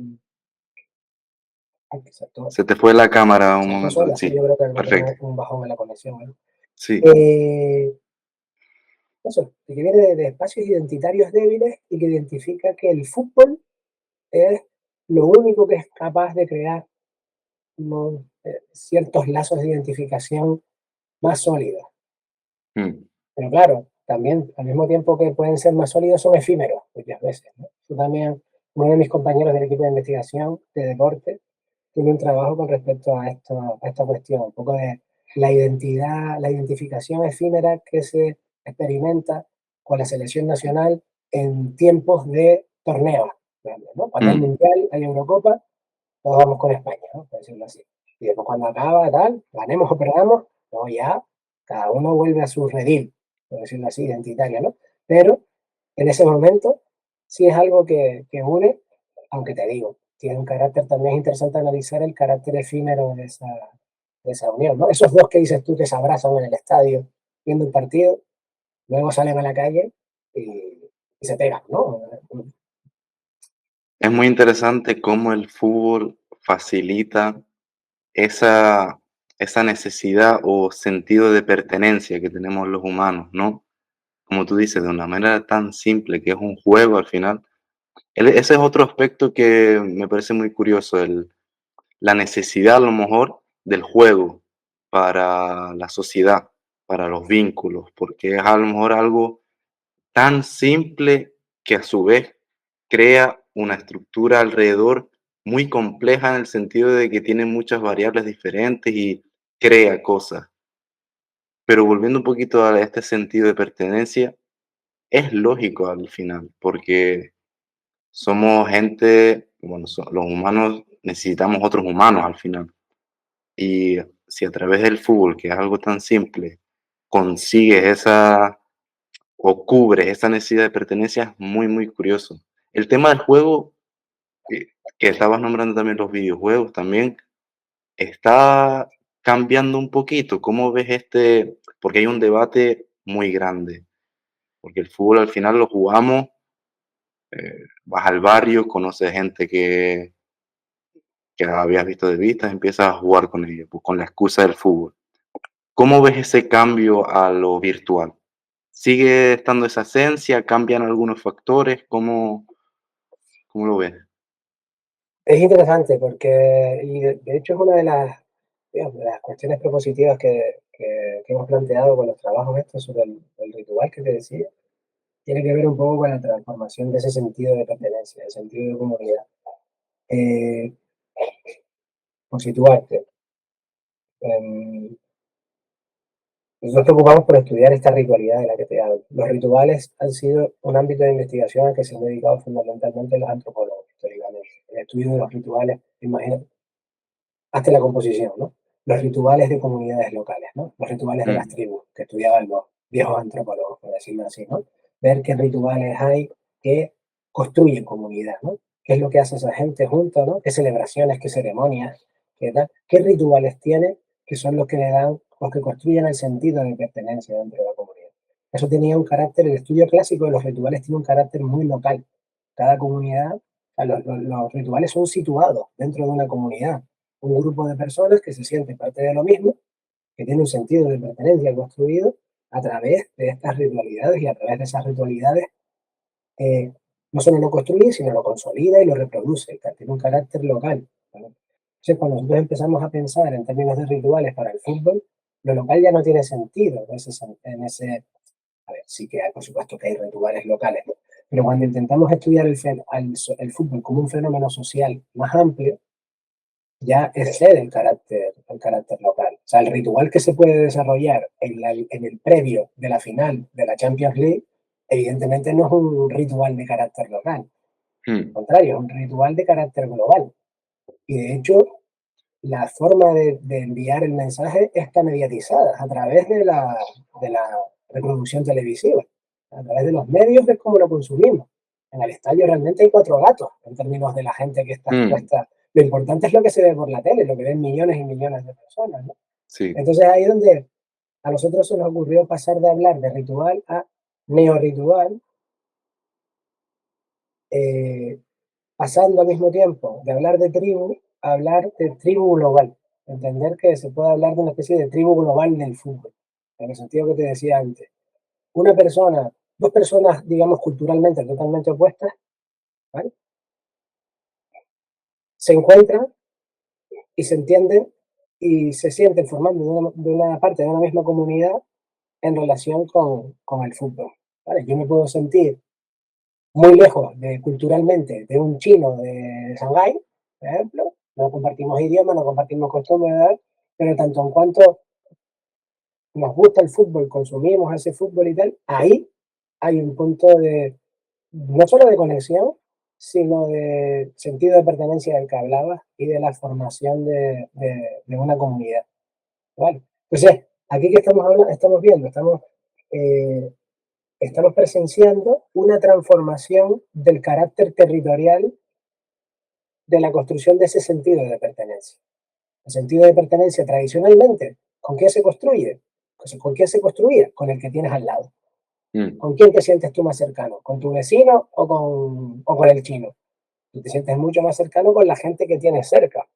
ay, Se te fue la cámara un saltó momento. sola, sí, yo Sí, creo que va a tener perfecto. un bajón en la conexión, ¿no? Sí. Eh, eso, que viene de espacios identitarios débiles y que identifica que el fútbol es lo único que es capaz de crear ciertos lazos de identificación más sólidos. Mm. Pero claro, también al mismo tiempo que pueden ser más sólidos, son efímeros muchas veces, ¿no? Yo también, uno de mis compañeros del equipo de investigación de deporte tiene un trabajo con respecto a esta cuestión, un poco de la identidad, la identificación efímera que se experimenta con la selección nacional en tiempos de torneos, ¿no? Cuando hay Mm. Mundial, hay Eurocopa, todos vamos con España, ¿no? Por decirlo así. Y después cuando acaba, tal, ganemos o perdamos, luego ya cada uno vuelve a su redil, por decirlo así, identitario, ¿no? Pero en ese momento sí es algo que une, aunque te digo, tiene un carácter, también es interesante analizar el carácter efímero de esa unión, ¿no? Esos dos que dices tú que se abrazan en el estadio viendo un partido, luego salen a la calle y se pegan, ¿no? Es muy interesante cómo el fútbol facilita esa, esa necesidad o sentido de pertenencia que tenemos los humanos, ¿no? Como tú dices, de una manera tan simple que es un juego al final. Ese es otro aspecto que me parece muy curioso, la necesidad a lo mejor del juego para la sociedad, para los vínculos, porque es a lo mejor algo tan simple que a su vez crea una estructura alrededor muy compleja en el sentido de que tiene muchas variables diferentes y crea cosas. Pero volviendo un poquito a este sentido de pertenencia, es lógico al final, porque somos gente, bueno, los humanos necesitamos otros humanos al final. Y si a través del fútbol, que es algo tan simple, consigues esa o cubres esa necesidad de pertenencia, es muy, muy curioso. El tema del juego, que, que estabas nombrando también los videojuegos, también está cambiando un poquito. ¿Cómo ves este? Porque hay un debate muy grande, porque el fútbol al final lo jugamos, vas al barrio, conoces gente que habías visto de vista, empiezas a jugar con ellos, pues con la excusa del fútbol. ¿Cómo ves ese cambio a lo virtual? ¿Sigue estando esa esencia? ¿Cambian algunos factores? ¿Cómo lo ves? Es interesante porque, y de hecho es una de las, digamos, de las cuestiones propositivas que hemos planteado con los trabajos estos sobre el ritual que te decía, tiene que ver un poco con la transformación de ese sentido de pertenencia, el sentido de comunidad. Eh, por situarte, em, nosotros nos preocupamos por estudiar esta ritualidad de la que te hablo. Los rituales han sido un ámbito de investigación al que se han dedicado fundamentalmente los antropólogos históricamente. El estudio de los rituales, imagínate, hasta la composición, ¿no? Los rituales de comunidades locales, ¿no? Los rituales de las Mm. tribus que estudiaban los viejos antropólogos, por decirlo así, ¿no? Ver qué rituales hay que construyen comunidad, ¿no? ¿Qué es lo que hace esa gente junto, ¿no? ¿Qué celebraciones, qué ceremonias, qué tal? ¿Qué rituales tiene que son los que le dan, los que construyen el sentido de pertenencia dentro de la comunidad? Eso tenía un carácter, el estudio clásico de los rituales tiene un carácter muy local. Cada comunidad, los rituales son situados dentro de una comunidad, un grupo de personas que se sienten parte de lo mismo, que tiene un sentido de pertenencia construido a través de estas ritualidades y a través de esas ritualidades eh, no solo lo construye, sino lo consolida y lo reproduce, que tiene un carácter local, ¿vale? Entonces, cuando nosotros empezamos a pensar en términos de rituales para el fútbol, lo local ya no tiene sentido a ver, sí que hay, por supuesto que hay rituales locales, ¿no? Pero cuando intentamos estudiar el fútbol como un fenómeno social más amplio, ya excede el carácter local. O sea, el ritual que se puede desarrollar en el previo de la final de la Champions League, evidentemente no es un ritual de carácter local. Al Mm. contrario, es un ritual de carácter global. Y de hecho, la forma de enviar el mensaje está mediatizada a través de la reproducción televisiva, a través de los medios de cómo lo consumimos. En el estadio realmente hay cuatro gatos en términos de la gente que está Mm. expuesta. Lo importante es lo que se ve por la tele, lo que ven millones y millones de personas, ¿no? Sí. Entonces ahí es donde a nosotros se nos ocurrió pasar de hablar de ritual a neorritual, eh, pasando al mismo tiempo de hablar de tribu a hablar de tribu global. Entender que se puede hablar de una especie de tribu global del fútbol, en el sentido que te decía antes. una persona, dos personas, digamos, culturalmente totalmente opuestas, ¿vale? Se encuentran y se entienden y se sienten formando de una parte de una misma comunidad en relación con el fútbol, ¿vale? Yo me puedo sentir muy lejos culturalmente de un chino de Shanghái, por ejemplo, no compartimos idioma, no compartimos costumbres, ¿verdad? Pero tanto en cuanto nos gusta el fútbol, consumimos ese fútbol y tal, ahí hay un punto de, no solo de conexión, sino de sentido de pertenencia del que hablabas y de la formación de una comunidad, ¿vale? Entonces, aquí que estamos hablando, estamos viendo, eh, estamos presenciando una transformación del carácter territorial de la construcción de ese sentido de pertenencia. El sentido de pertenencia tradicionalmente, ¿con qué se construye? Pues, ¿con quién se construía? Con el que tienes al lado. Mm, ¿Con quién te sientes tú más cercano? ¿Con tu vecino o con el chino? Tú te sientes mucho más cercano con la gente que tienes cerca,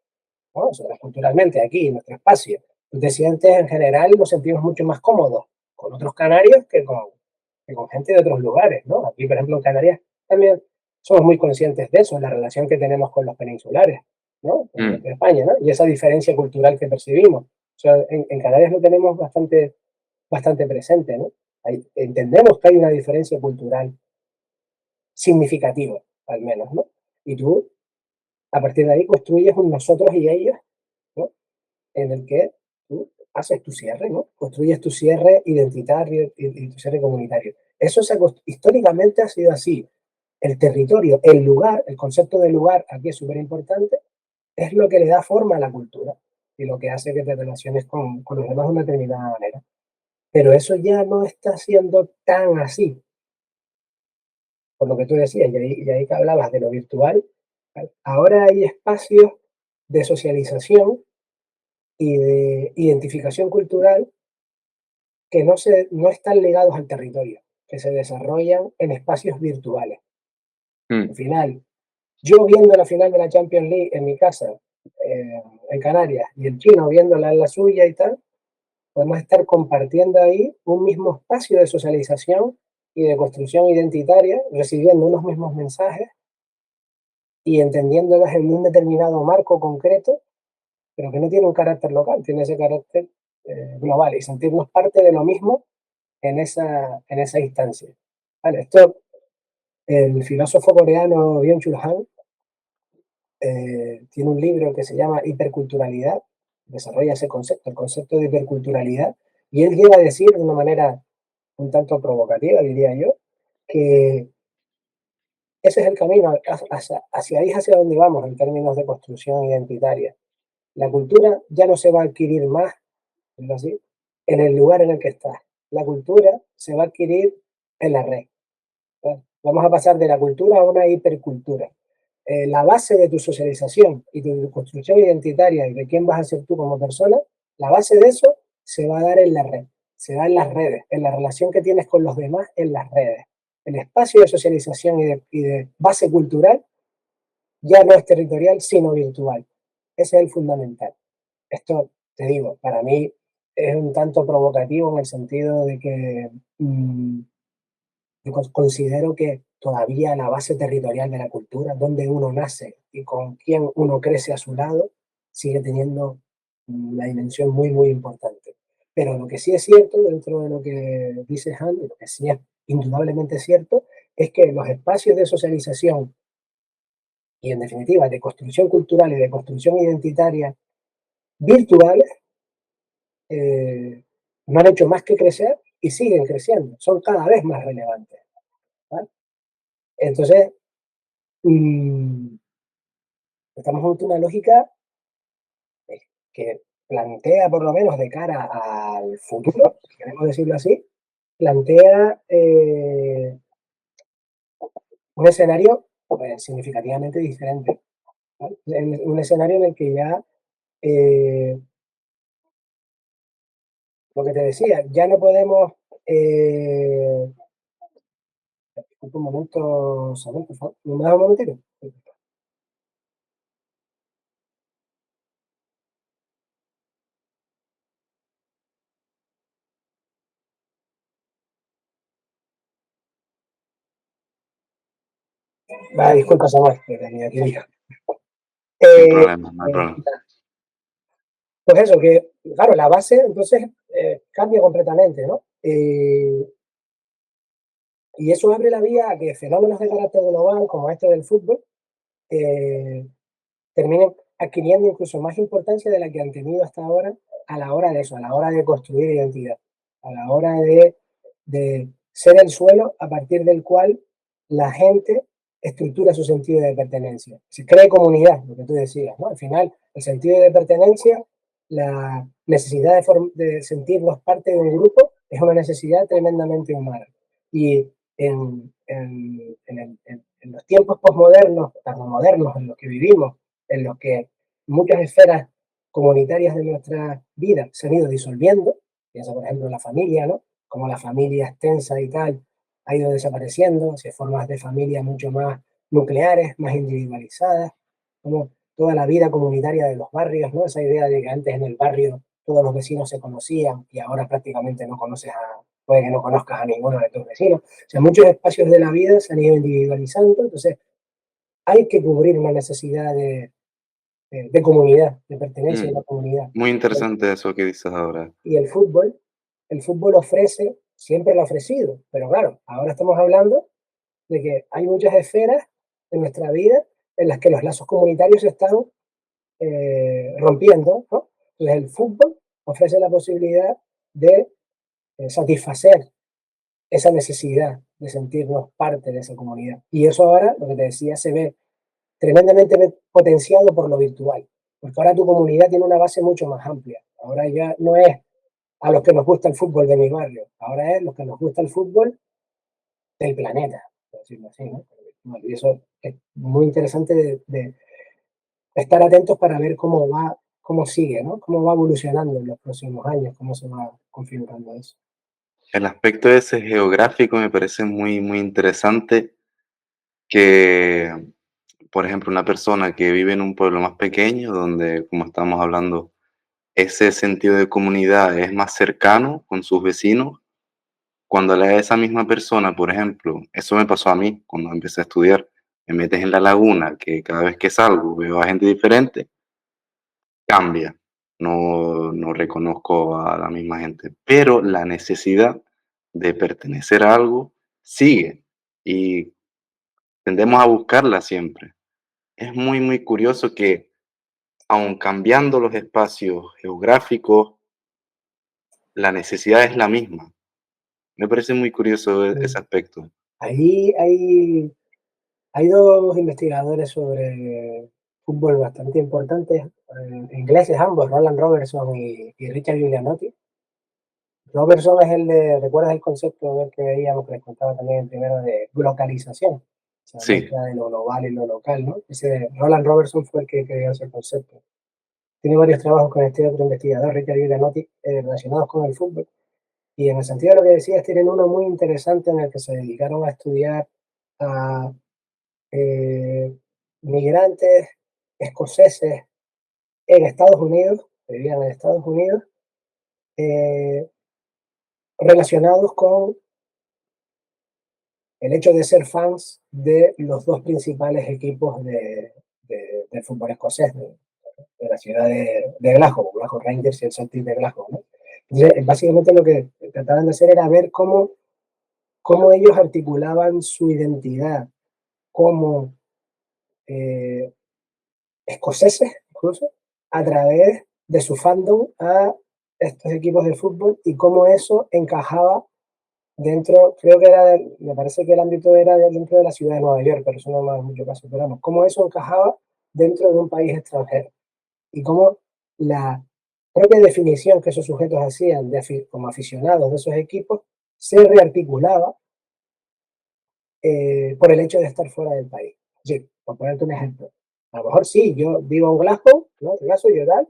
¿no? Nosotros culturalmente aquí, en nuestro espacio. Tú te sientes en general, nos sentimos mucho más cómodos con otros canarios que con gente de otros lugares, ¿no? Aquí, por ejemplo, en Canarias también somos muy conscientes de eso, la relación que tenemos con los peninsulares, ¿no? mm, De España, ¿no? Y esa diferencia cultural que percibimos. O sea, en Canarias lo tenemos bastante presente, ¿no? Entendemos que hay una diferencia cultural significativa, al menos, ¿no? Y tú, a partir de ahí, construyes un nosotros y ellos, ¿no? En el que tú haces tu cierre, ¿no? Construyes tu cierre identitario y tu cierre comunitario. Eso históricamente ha sido así. El territorio, el lugar, el concepto de lugar aquí es súper importante, es lo que le da forma a la cultura y lo que hace que te relaciones con los demás de una determinada manera. Pero eso ya no está siendo tan así, por lo que tú decías, y ahí que hablabas de lo virtual. Ahora hay espacios de socialización y de identificación cultural que no están ligados al territorio, que se desarrollan en espacios virtuales. Al mm, final, yo viendo la final de la Champions League en mi casa, eh, en Canarias, y el chino viéndola en la suya y tal, podemos estar compartiendo ahí un mismo espacio de socialización y de construcción identitaria, recibiendo unos mismos mensajes y entendiéndolos en un determinado marco concreto, pero que no tiene un carácter local, tiene ese carácter global y sentirnos parte de lo mismo en esa instancia. Vale, esto, el filósofo coreano Byung-Chul Han tiene un libro que se llama Hiperculturalidad, desarrolla ese concepto, el concepto de hiperculturalidad, y él llega a decir de una manera un tanto provocativa, diría yo, que ese es el camino hacia ahí, hacia donde vamos en términos de construcción identitaria. La cultura ya no se va a adquirir más, así, en el lugar en el que estás. La cultura se va a adquirir en la red. ¿Vale? Vamos a pasar de la cultura a una hipercultura. La base de tu socialización y tu construcción identitaria y de quién vas a ser tú como persona, la base de eso se va a dar en la red, se da en las redes, en la relación que tienes con los demás en las redes. El espacio de socialización y de base cultural ya no es territorial, sino virtual. Ese es el fundamental. Esto, te digo, para mí es un tanto provocativo en el sentido de que yo considero que todavía la base territorial de la cultura, donde uno nace y con quién uno crece a su lado, sigue teniendo una dimensión muy, muy importante. Pero lo que sí es cierto, dentro de lo que dice Han, y lo que sí es indudablemente cierto, es que los espacios de socialización y, en definitiva, de construcción cultural y de construcción identitaria virtuales eh, no han hecho más que crecer y siguen creciendo, son cada vez más relevantes. ¿Vale? Entonces, mmm, estamos ante una lógica que plantea, por lo menos de cara al futuro, si queremos decirlo así, plantea un escenario significativamente diferente. ¿Vale? Un escenario en el que ya, eh, lo que te decía, ya no podemos... Eh, un momento, Samuel, por favor, ¿no me das un momentito? Va, disculpa, Samuel, que tenía que ir. Sin Eh, problema, no hay problema. pues eso, que claro, la base entonces cambia completamente, ¿no? Y eso abre la vía a que fenómenos de carácter global, como este del fútbol, eh, terminen adquiriendo incluso más importancia de la que han tenido hasta ahora a la hora de eso, a la hora de construir identidad, a la hora de ser el suelo a partir del cual la gente estructura su sentido de pertenencia. Se cree comunidad, lo que tú decías, ¿no? Al final, el sentido de pertenencia, la necesidad de sentirnos parte de un grupo, es una necesidad tremendamente humana. Y en los tiempos posmodernos, modernos en los que vivimos, en los que muchas esferas comunitarias de nuestra vida se han ido disolviendo, piensa por ejemplo en la familia, ¿no? Como la familia extensa y tal ha ido desapareciendo hacia formas de familia mucho más nucleares, más individualizadas, como toda la vida comunitaria de los barrios, ¿no? Esa idea de que antes en el barrio todos los vecinos se conocían y ahora prácticamente no conoces puede que no conozcas a ninguno de tus vecinos. O sea, muchos espacios de la vida se han ido individualizando, entonces hay que cubrir una necesidad de comunidad, de pertenencia a Mm, una comunidad. muy interesante eso que dices ahora. Y el fútbol ofrece, siempre lo ha ofrecido, pero claro, ahora estamos hablando de que hay muchas esferas en nuestra vida en las que los lazos comunitarios se están rompiendo, ¿no? Entonces el fútbol ofrece la posibilidad de satisfacer esa necesidad de sentirnos parte de esa comunidad. Y eso ahora, lo que te decía, se ve tremendamente potenciado por lo virtual, porque ahora tu comunidad tiene una base mucho más amplia. Ahora ya no es a los que nos gusta el fútbol de mi barrio, ahora es los que nos gusta el fútbol del planeta, por decirlo así, ¿no? Y eso es muy interesante de estar atentos para ver cómo va, cómo sigue, ¿no? Cómo va evolucionando en los próximos años, cómo se va configurando eso. El aspecto ese geográfico me parece muy, muy interesante que, por ejemplo, una persona que vive en un pueblo más pequeño, donde, como estamos hablando, ese sentido de comunidad es más cercano con sus vecinos, cuando a esa misma persona, por ejemplo, eso me pasó a mí cuando empecé a estudiar, me metes en la laguna, que cada vez que salgo veo a gente diferente, cambia. No reconozco a la misma gente, pero la necesidad de pertenecer a algo sigue y tendemos a buscarla siempre. Es muy, muy curioso que, aun cambiando los espacios geográficos, la necesidad es la misma. Me parece muy curioso ese aspecto. Ahí hay dos investigadores sobre fútbol bastante importantes, ingleses ambos, Roland Robertson y Richard Giulianotti. Robertson es el de, ¿recuerdas el concepto del que veíamos que les contaba también el primero de globalización? O sea, Sí, mezcla de lo global y lo local, ¿no? Ese Roland Robertson fue el que creó ese concepto. Tiene varios trabajos con este otro investigador, Richard Giulianotti, relacionados con el fútbol. Y en el sentido de lo que decías, tienen uno muy interesante en el que se dedicaron a estudiar a eh, migrantes escoceses en Estados Unidos, que vivían en Estados Unidos, eh, relacionados con el hecho de ser fans de los dos principales equipos del fútbol escocés, de la ciudad de Glasgow, Glasgow Rangers y el Celtic de Glasgow, ¿no? Entonces, básicamente lo que trataban de hacer era ver cómo ellos articulaban su identidad como eh, escoceses, incluso, a través de su fandom a estos equipos de fútbol y cómo eso encajaba dentro, creo que era, me parece que el ámbito era dentro de la ciudad de Nueva York, pero eso no me hace mucho caso, pero vamos, cómo eso encajaba dentro de un país extranjero y cómo la propia definición que esos sujetos hacían como aficionados de esos equipos se rearticulaba por el hecho de estar fuera del país. Sí, por ponerte un ejemplo. A lo mejor sí, yo vivo en Glasgow, ¿no? En Glasgow, yo tal,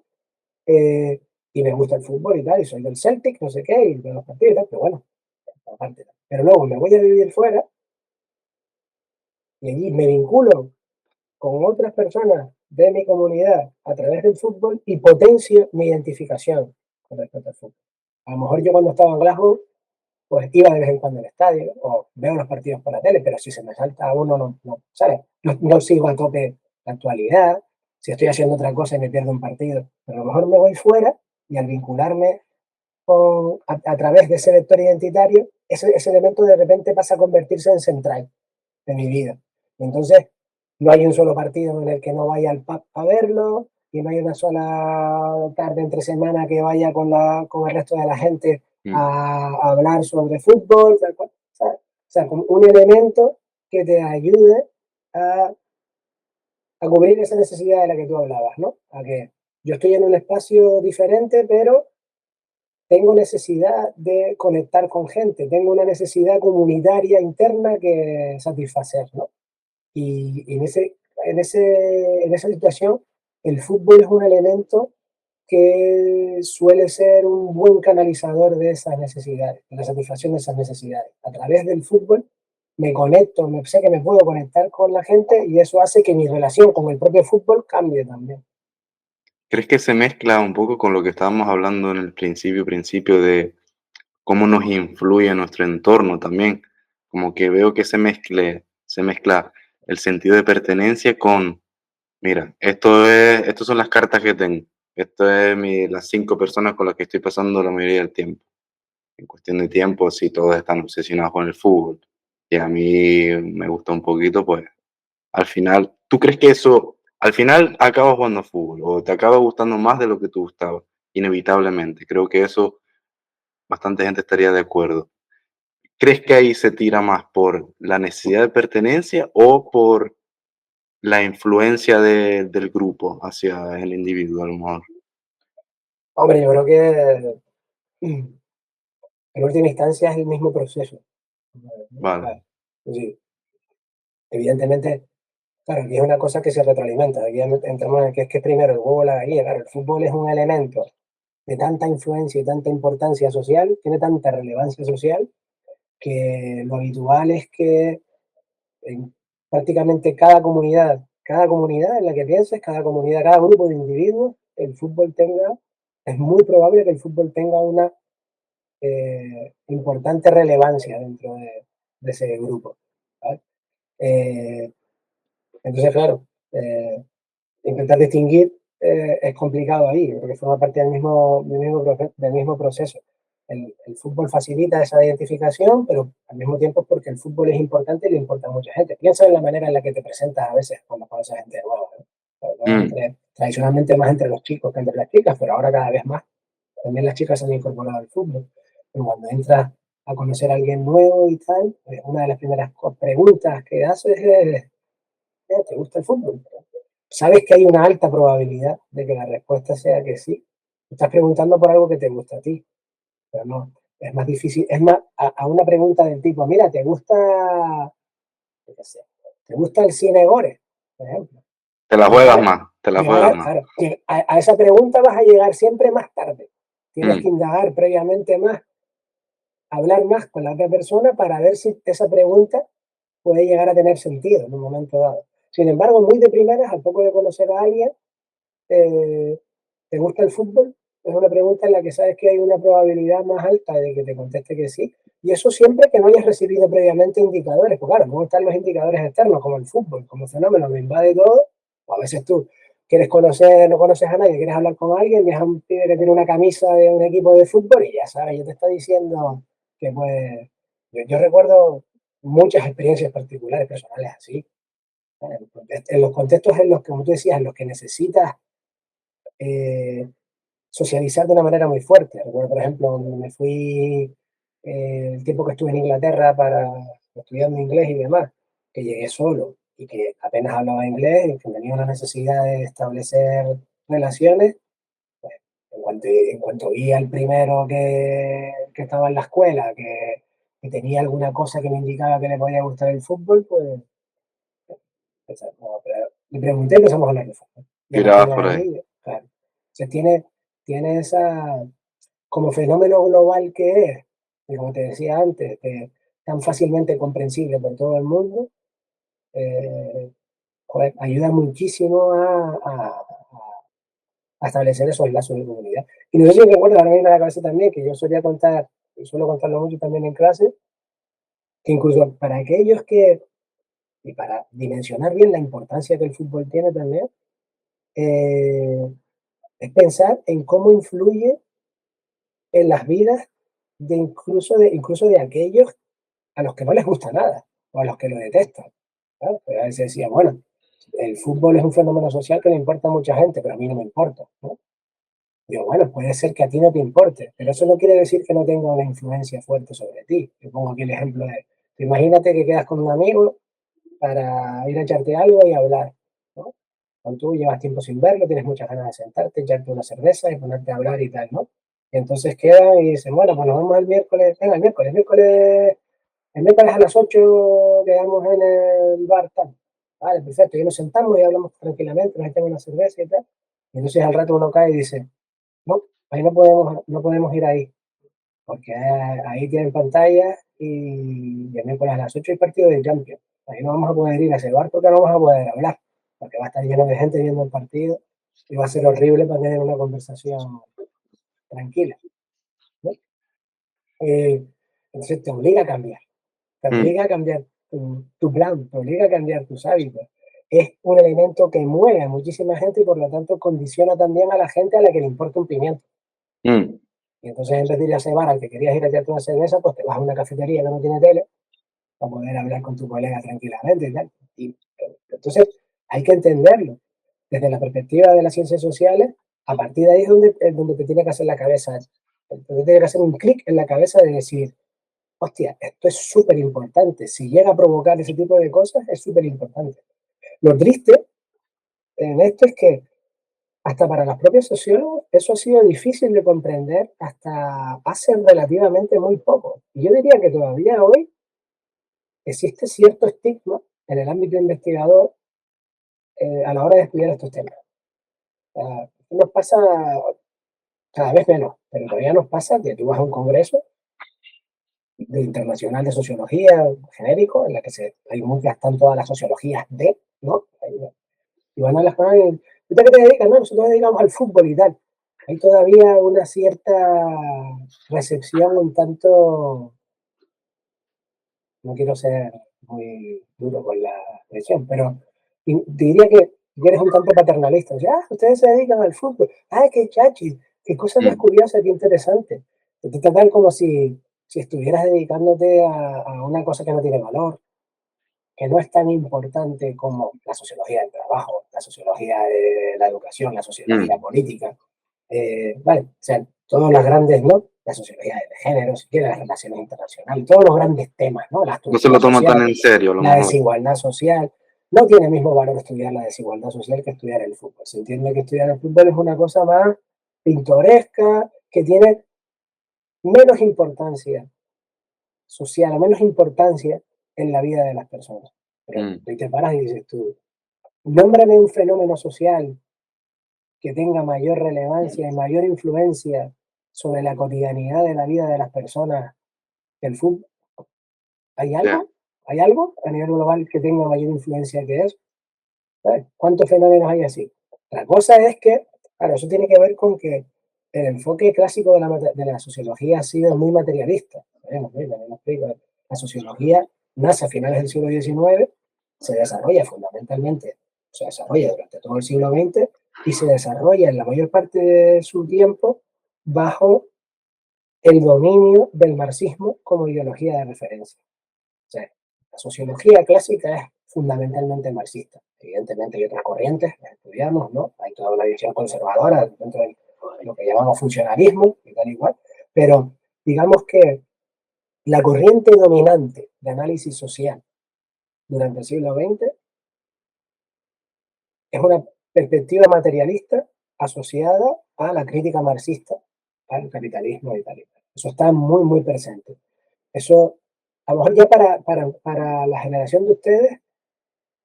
y me gusta el fútbol y tal, y soy del Celtic, no sé qué, y de los partidos y tal, pero bueno, aparte. Pero luego me voy a vivir fuera y allí me vinculo con otras personas de mi comunidad a través del fútbol y potencio mi identificación con respecto al fútbol. A lo mejor yo cuando estaba en Glasgow, pues iba de vez en cuando al estadio o veo los partidos por la tele, pero si se me salta uno, no ¿sabes? No sigo a tope la actualidad, si estoy haciendo otra cosa y me pierdo un partido, pero a lo mejor me voy fuera y al vincularme a través de ese vector identitario, ese elemento de repente pasa a convertirse en central de mi vida. Entonces, no hay un solo partido en el que no vaya al pub a verlo, y no hay una sola tarde entre semana que vaya con el resto de la gente Mm. a hablar sobre fútbol, tal cual, ¿sabes? O sea, como un elemento que te ayude a, a cubrir esa necesidad de la que tú hablabas, ¿no? A que yo estoy en un espacio diferente, pero tengo necesidad de conectar con gente, tengo una necesidad comunitaria interna que satisfacer, ¿no? Y en esa situación, el fútbol es un elemento que suele ser un buen canalizador de esas necesidades, de la satisfacción de esas necesidades. A través del fútbol me conecto, sé que me puedo conectar con la gente y eso hace que mi relación con el propio fútbol cambie también. ¿Crees que se mezcla un poco con lo que estábamos hablando en el principio de cómo nos influye nuestro entorno también? Como que veo que se mezcla el sentido de pertenencia con, mira, estos son las cartas que tengo, esto es las 5 personas con las que estoy pasando la mayoría del tiempo. En cuestión de tiempo, si todos están obsesionados con el fútbol y a mí me gusta un poquito, pues al final, ¿tú crees que eso, al final acabas jugando fútbol o te acaba gustando más de lo que te gustaba? Inevitablemente, creo que eso bastante gente estaría de acuerdo. ¿Crees que ahí se tira más por la necesidad de pertenencia o por la influencia del grupo hacia el individuo, a lo mejor? Hombre, yo creo que en última instancia es el mismo proceso. ¿No? O Vale. sea, sí, evidentemente, claro, aquí es una cosa que se retroalimenta. Aquí entramos en que es que primero el huevo o la gallina. Claro, el fútbol es un elemento de tanta influencia y tanta importancia social, tiene tanta relevancia social, que lo habitual es que en prácticamente cada comunidad en la que pienses, cada comunidad, cada grupo de individuos, el fútbol tenga, es muy probable que el fútbol tenga una importante relevancia dentro de ese grupo. ¿Vale? Eh, entonces, claro, intentar distinguir es complicado ahí, porque forma parte del mismo proceso. El fútbol facilita esa identificación, pero al mismo tiempo es porque el fútbol es importante y le importa a mucha gente. Piensa en la manera en la que te presentas a veces cuando conoces a gente nueva, ¿no? Mm, Tradicionalmente más entre los chicos que entre las chicas, pero ahora cada vez más. También las chicas se han incorporado al fútbol. Pero cuando entras a conocer a alguien nuevo y tal, pues una de las primeras preguntas que haces es, ¿te gusta el fútbol? Sabes que hay una alta probabilidad de que la respuesta sea que sí. Estás preguntando por algo que te gusta a ti, pero no, es más difícil. Es más, a una pregunta del tipo, mira, yo qué sé, ¿te gusta el cine gore? Por ejemplo. te la juegas Llegar, más, te la juegas más. claro, a esa pregunta vas a llegar siempre más tarde. Tienes que Mm, indagar previamente más, hablar más con la otra persona para ver si esa pregunta puede llegar a tener sentido en un momento dado. Sin embargo, muy de primeras, al poco de conocer a alguien, eh, ¿te gusta el fútbol? Es una pregunta en la que sabes que hay una probabilidad más alta de que te conteste que sí. Y eso siempre que no hayas recibido previamente indicadores. Pues claro, no están los indicadores externos, como el fútbol, como fenómeno, lo invade todo. O a veces tú quieres conocer, no conoces a nadie, quieres hablar con alguien, ves a un pibe que tiene una camisa de un equipo de fútbol y ya sabes, yo te está diciendo que pues... Yo recuerdo muchas experiencias particulares, personales así. En los contextos en los que, como tú decías, en los que necesitas eh, socializar de una manera muy fuerte. Recuerdo, por ejemplo, me fui el tiempo que estuve en Inglaterra para estudiando inglés y demás, que llegué solo y que apenas hablaba inglés y que tenía una necesidad de establecer relaciones. Pues, en cuanto vi al primero que estaba en la escuela, que tenía alguna cosa que me indicaba que le podía gustar el fútbol, pues no, le pregunté y empezamos a hablar de fútbol. Y a partir tirabas de por ahí. ahí, claro, se tiene esa, como fenómeno global que es, y como te decía antes, tan fácilmente comprensible por todo el mundo, eh, joder, ayuda muchísimo a establecer esos lazos de comunidad. Y no sé si recuerdo, ahora me viene a la cabeza también que yo solía contar suelo contarlo mucho también en clase, que incluso para aquellos que, y para dimensionar bien la importancia que el fútbol tiene también, eh, es pensar en cómo influye en las vidas incluso de aquellos a los que no les gusta nada o a los que lo detestan. ¿Sabes? Pues a veces decía, bueno, el fútbol es un fenómeno social que le importa a mucha gente, pero a mí no me importa, ¿no? Digo, bueno, puede ser que a ti no te importe, pero eso no quiere decir que no tenga una influencia fuerte sobre ti. Te pongo aquí el ejemplo de, imagínate que quedas con un amigo para ir a echarte algo y hablar, ¿no? Cuando tú llevas tiempo sin verlo, tienes muchas ganas de sentarte, echarte una cerveza y ponerte a hablar y tal, ¿no? Y entonces quedan y dicen, bueno, pues nos vemos el miércoles, venga, el miércoles a las 8 quedamos en el bar tal. Vale, perfecto, y nos sentamos y hablamos tranquilamente, nos echamos una cerveza y tal. Y entonces al rato uno cae y dice, no, ahí no podemos ir ahí, porque ahí tienen pantalla y el miércoles a las 8 hay partido de Champions. Ahí no vamos a poder ir a ese bar porque no vamos a poder hablar, porque va a estar lleno de gente viendo el partido y va a ser horrible para tener una conversación tranquila, ¿no? Eh, entonces te mm, obliga a cambiar tu plan, te obliga a cambiar tus hábitos. Es un elemento que mueve a muchísima gente y por lo tanto condiciona también a la gente a la que le importa un pimiento. mm, Y entonces en vez de ir a ese bar al que querías ir a echarte una cerveza, pues te vas a una cafetería que no tiene tele para poder hablar con tu colega tranquilamente y tal. Y, entonces hay que entenderlo desde la perspectiva de las ciencias sociales. A partir de ahí es donde te tiene que hacer la cabeza, donde tiene que hacer un clic en la cabeza de decir, hostia, esto es súper importante. Si llega a provocar ese tipo de cosas, es súper importante. Lo triste en esto es que hasta para las propias sociólogos eso ha sido difícil de comprender hasta hace relativamente muy poco. Y yo diría que todavía hoy existe cierto estigma en el ámbito investigador a la hora de estudiar estos temas. Nos pasa cada vez menos, pero todavía nos pasa que tú vas a un congreso de internacional de sociología genérico, en la que hay muchas, están todas las sociologías de, ¿no? Y van a las cosas y, ¿usted qué te dedicas? No, nosotros nos dedicamos al fútbol y tal. Hay todavía una cierta recepción un tanto, no quiero ser muy duro con la expresión, pero te diría que eres un tanto paternalista. O sea, ustedes se dedican al fútbol. ¡Ay, qué chachi! ¡Qué cosa más mm, curiosa, qué interesante! Te tratan como si estuvieras dedicándote a una cosa que no tiene valor, que no es tan importante como la sociología del trabajo, la sociología de la educación, la sociología mm. política. Vale, o sea, todas las grandes, ¿no? La sociología de género, si quieres, las relaciones internacionales, todos los grandes temas, ¿no? La No se estructura lo toman tan social, en serio, a lo la mejor. desigualdad social. No tiene el mismo valor estudiar la desigualdad social que estudiar el fútbol. Se entiende que estudiar el fútbol es una cosa más pintoresca, que tiene menos importancia social o menos importancia en la vida de las personas. Pero Mm, ahí te paras y dices tú, nómbrame un fenómeno social que tenga mayor relevancia y mayor influencia sobre la cotidianidad de la vida de las personas que el fútbol. ¿Hay ya, algo? ¿Hay algo a nivel global que tenga mayor influencia que eso? ¿Sabes? ¿Cuántos fenómenos hay así? La cosa es que, claro, eso tiene que ver con que el enfoque clásico de la sociología ha sido muy materialista. Me explico. La sociología nace a finales del siglo XIX, se desarrolla fundamentalmente, se desarrolla durante todo el siglo XX y se desarrolla en la mayor parte de su tiempo bajo el dominio del marxismo como ideología de referencia. O sea, la sociología clásica es fundamentalmente marxista. Evidentemente hay otras corrientes, las estudiamos, ¿no? Hay toda una visión conservadora dentro de lo que llamamos funcionalismo y tal y cual, pero digamos que la corriente dominante de análisis social durante el siglo XX es una perspectiva materialista asociada a la crítica marxista al capitalismo y tal y cual. Eso está muy, muy presente. Eso, a lo mejor ya para la generación de ustedes,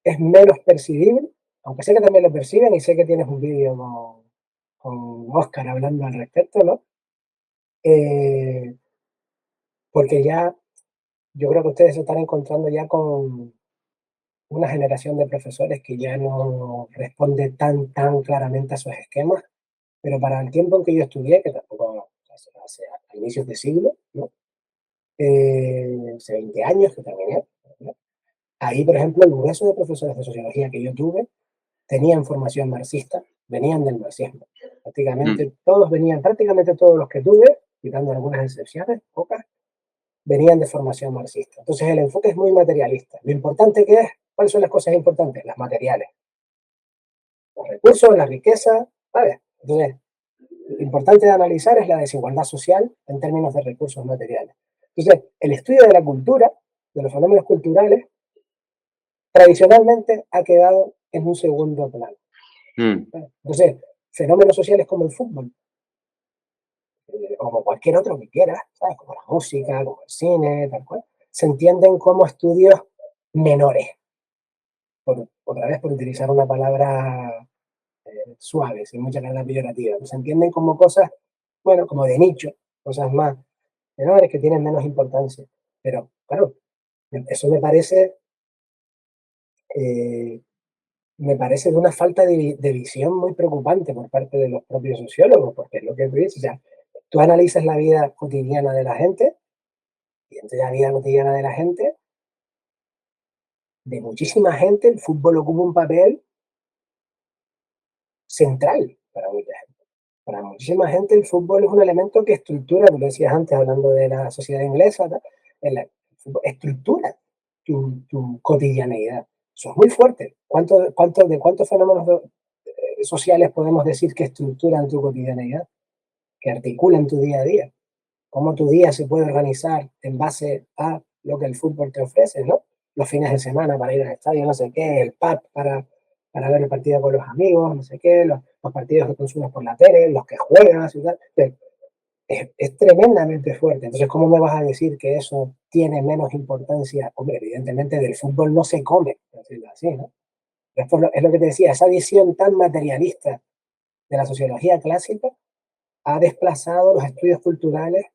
es menos percibible, aunque sé que también lo perciben y sé que tienes un vídeo con Oscar hablando al respecto, ¿no? Eh, porque ya yo creo que ustedes se están encontrando ya con una generación de profesores que ya no responde tan claramente a sus esquemas, pero para el tiempo en que yo estudié, que tampoco hace a inicios de siglo, ¿no? hace 20 años que terminé. ¿No? Ahí, por ejemplo, el grueso de profesores de sociología que yo tuve tenían formación marxista, venían del marxismo. mm, Prácticamente todos los que tuve, quitando algunas excepciones, pocas, venían de formación marxista. Entonces el enfoque es muy materialista. Lo importante que es, ¿cuáles son las cosas importantes? Las materiales, los recursos, la riqueza, ¿sabes? Entonces, lo importante de analizar es la desigualdad social en términos de recursos materiales. Entonces, el estudio de la cultura, de los fenómenos culturales, tradicionalmente ha quedado en un segundo plano. mm. Entonces, fenómenos sociales como el fútbol, como cualquier otro que quieras, ¿sabes? Como la música, como el cine, tal cual, se entienden como estudios menores, otra vez por utilizar una palabra suave, sin mucha carga peyorativa. Se entienden como cosas, bueno, como de nicho, cosas más menores que tienen menos importancia. Pero, claro, eso eh, me parece de una falta de visión muy preocupante por parte de los propios sociólogos, porque es lo que tú dices, o sea, tú analizas la vida cotidiana de la gente, y entre la vida cotidiana de la gente, de muchísima gente, el fútbol ocupa un papel central para mucha gente. Para muchísima gente el fútbol es un elemento que estructura, tú lo decías antes hablando de la sociedad inglesa, ¿no? El fútbol estructura tu cotidianeidad. Eso es muy fuerte. ¿De cuántos fenómenos sociales podemos decir que estructuran tu cotidianeidad, que articulan tu día a día? ¿Cómo tu día se puede organizar en base a lo que el fútbol te ofrece, ¿no? Los fines de semana para ir al estadio, no sé qué, el pub para ver el partido con los amigos, no sé qué, los partidos que consumes por la tele, los que juegas y tal. Es tremendamente fuerte. Entonces, ¿cómo me vas a decir que eso tiene menos importancia? Hombre, evidentemente del fútbol no se come, por decirlo así, ¿no? Es lo que te decía, esa visión tan materialista de la sociología clásica ha desplazado los estudios culturales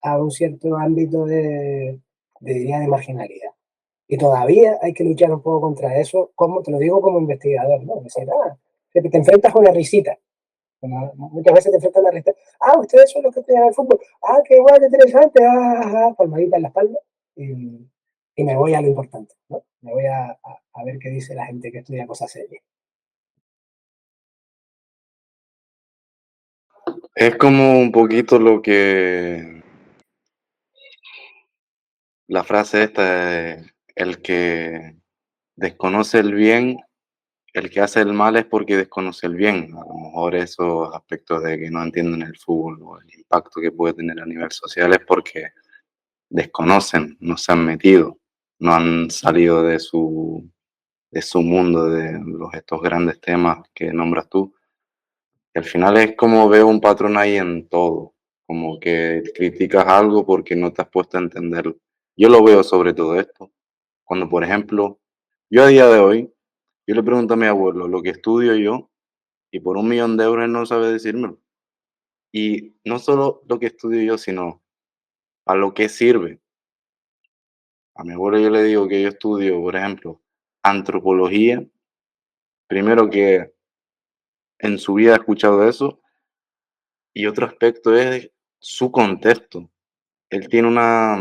a un cierto ámbito diría, de marginalidad. Y todavía hay que luchar un poco contra eso, como te lo digo como investigador, ¿no? Decir, te enfrentas con una risita. Muchas veces te enfrentas a una risita. Ustedes son los que estudian el fútbol. Qué guay, qué interesante. Palmadita en la espalda. Y me voy a lo importante, ¿no? Me voy a ver qué dice la gente que estudia cosas serias. Es como un poquito lo que la frase esta de el que desconoce el bien, el que hace el mal es porque desconoce el bien. A lo mejor esos aspectos de que no entienden el fútbol o el impacto que puede tener a nivel social es porque desconocen, no se han metido, no han salido de su mundo, de estos grandes temas que nombras tú. Y al final es como veo un patrón ahí en todo, como que criticas algo porque no te has puesto a entenderlo. Yo lo veo sobre todo esto, cuando por ejemplo, yo a día de hoy, yo le pregunto a mi abuelo lo que estudio yo y por 1 millón de euros él no sabe decírmelo. Y no solo lo que estudio yo, sino a lo que sirve. A mi abuelo yo le digo que yo estudio, por ejemplo, antropología, primero que en su vida ha escuchado eso, y otro aspecto es su contexto. Él tiene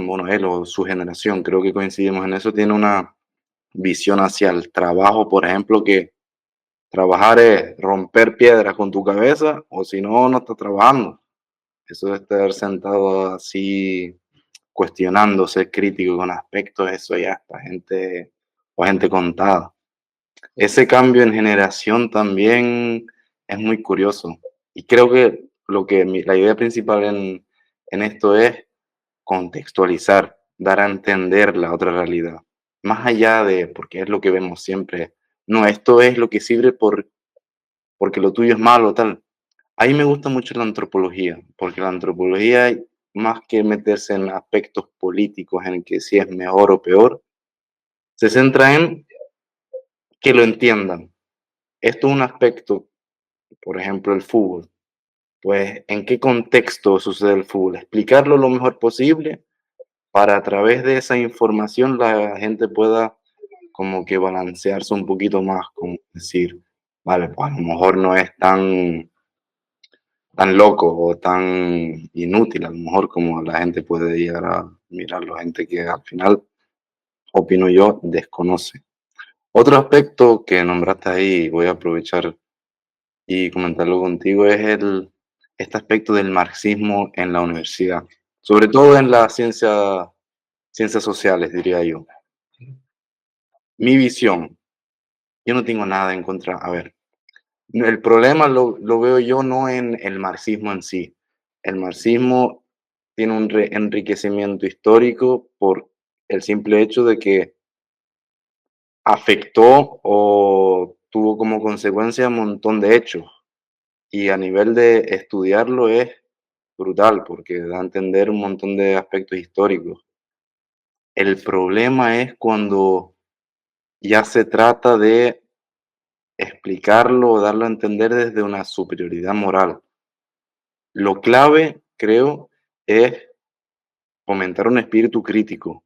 bueno, él o su generación, creo que coincidimos en eso, tiene una visión hacia el trabajo, por ejemplo, que trabajar es romper piedras con tu cabeza o si no, no estás trabajando. Eso de estar sentado así cuestionándose, crítico con aspectos, eso ya es para gente o gente contada. Ese cambio en generación también es muy curioso. Y creo que la idea principal en esto es contextualizar, dar a entender la otra realidad. Más allá de, porque es lo que vemos siempre, no, esto es lo que sirve porque lo tuyo es malo, tal. A mí me gusta mucho la antropología, porque la antropología, más que meterse en aspectos políticos en que si es mejor o peor, se centra en que lo entiendan. Esto es un aspecto, por ejemplo, el fútbol. Pues, ¿en qué contexto sucede el fútbol? Explicarlo lo mejor posible para a través de esa información la gente pueda como que balancearse un poquito más, como decir, vale, pues a lo mejor no es tan loco o tan inútil, a lo mejor como la gente puede llegar mirarlo, gente que al final, opino yo, desconoce. Otro aspecto que nombraste ahí, voy a aprovechar y comentarlo contigo, es este aspecto del marxismo en la universidad, sobre todo en las ciencias sociales, diría yo. Mi visión, yo no tengo nada en contra, a ver, el problema lo veo yo no en el marxismo en sí. El marxismo tiene un enriquecimiento histórico por el simple hecho de que afectó o tuvo como consecuencia un montón de hechos. Y a nivel de estudiarlo es brutal porque da a entender un montón de aspectos históricos. El problema es cuando ya se trata de explicarlo o darlo a entender desde una superioridad moral. Lo clave, creo, es fomentar un espíritu crítico